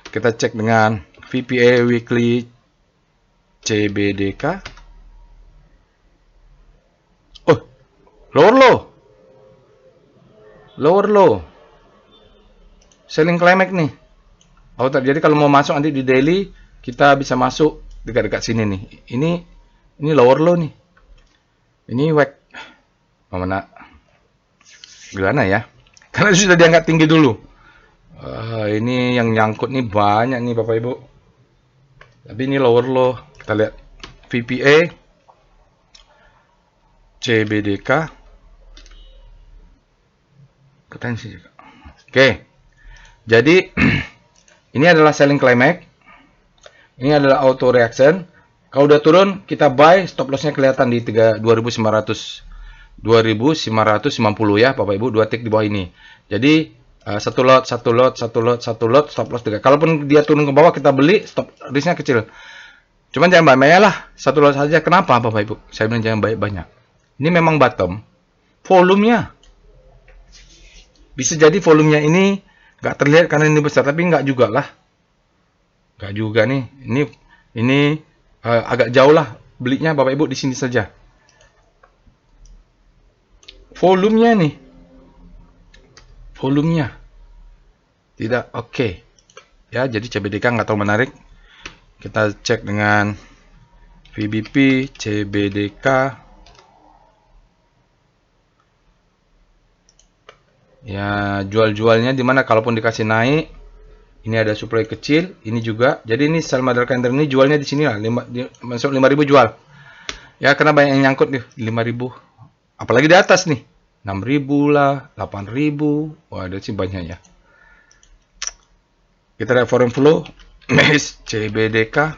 Kita cek dengan VPA weekly CBDK. Oh, lower low. Lower low. Selling climax nih. Jadi kalau mau masuk nanti di daily, kita bisa masuk dekat-dekat sini nih. Ini lower low nih. Ini whack. Mana? Gimana ya? Karena sudah diangkat tinggi dulu. Ini yang nyangkut nih banyak nih Bapak Ibu. Tapi ini lower low. Kita lihat VPA CBDK. Potensi juga. Oke. Jadi ini adalah selling climax. Ini adalah auto reaction. Kalau udah turun, kita buy, stop lossnya kelihatan di 2950 ya, Bapak Ibu, 2 tick di bawah ini. Jadi satu lot, stop loss 3. Kalaupun dia turun ke bawah, kita beli, stop risknya kecil. Cuman jangan banyak lah, satu lot saja. Kenapa, Bapak Ibu? Saya bilang jangan banyak. Ini memang bottom. Volumenya. Bisa jadi volumenya ini nggak terlihat karena ini besar, tapi nggak juga lah. Nggak juga nih. Ini agak jauh lah belinya Bapak Ibu di sini saja. Volumenya nih. Volumenya tidak oke. Ya, jadi CBDK nggak terlalu menarik. Kita cek dengan VBP CBDK. Ya, jual-jualnya dimana kalaupun dikasih naik, ini ada supply kecil, ini juga. Jadi ini sell model candle ini jualnya di sini lah, masuk 5.000 jual. Ya, karena banyak yang nyangkut nih, 5.000. Apalagi di atas nih, 6.000 lah, 8.000. Wah, ada sih banyak ya. Kita lihat foreign flow, MES CBDK.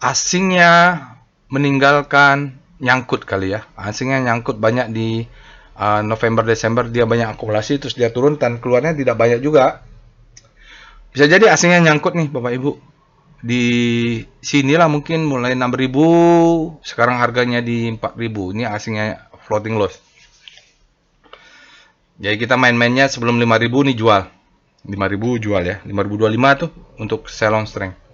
Asingnya meninggalkan nyangkut kali ya. Asingnya nyangkut banyak di November Desember, dia banyak akumulasi terus dia turun dan keluarnya tidak banyak juga. Bisa jadi asingnya nyangkut nih Bapak Ibu. Di sinilah mungkin mulai 6.000, sekarang harganya di 4.000. Ini asingnya floating loss. Jadi kita main-mainnya sebelum 5.000 nih jual. 5.000 jual ya. 5.025 tuh untuk sell on strength.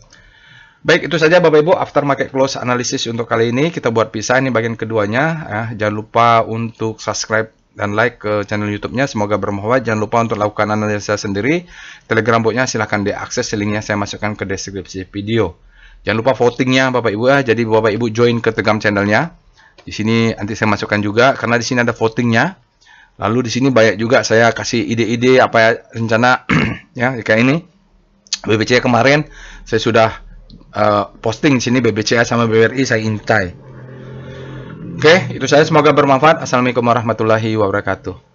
Baik, itu saja Bapak Ibu after market close analysis untuk kali ini. Kita buat pisah ini bagian keduanya. Jangan lupa untuk subscribe dan like ke channel YouTube-nya. Semoga bermanfaat. Jangan lupa untuk lakukan analisa sendiri. Telegram botnya silahkan diakses. Linknya saya masukkan ke deskripsi video. Jangan lupa votingnya Bapak Ibu. Jadi Bapak Ibu join ke Telegram channelnya. Di sini nanti saya masukkan juga karena di sini ada votingnya. Lalu di sini banyak juga saya kasih ide-ide apa ya rencana ya kayak ini. BBCA kemarin saya sudah posting di sini BBCA sama BRI saya intai. Oke, itu saya semoga bermanfaat. Assalamualaikum warahmatullahi wabarakatuh.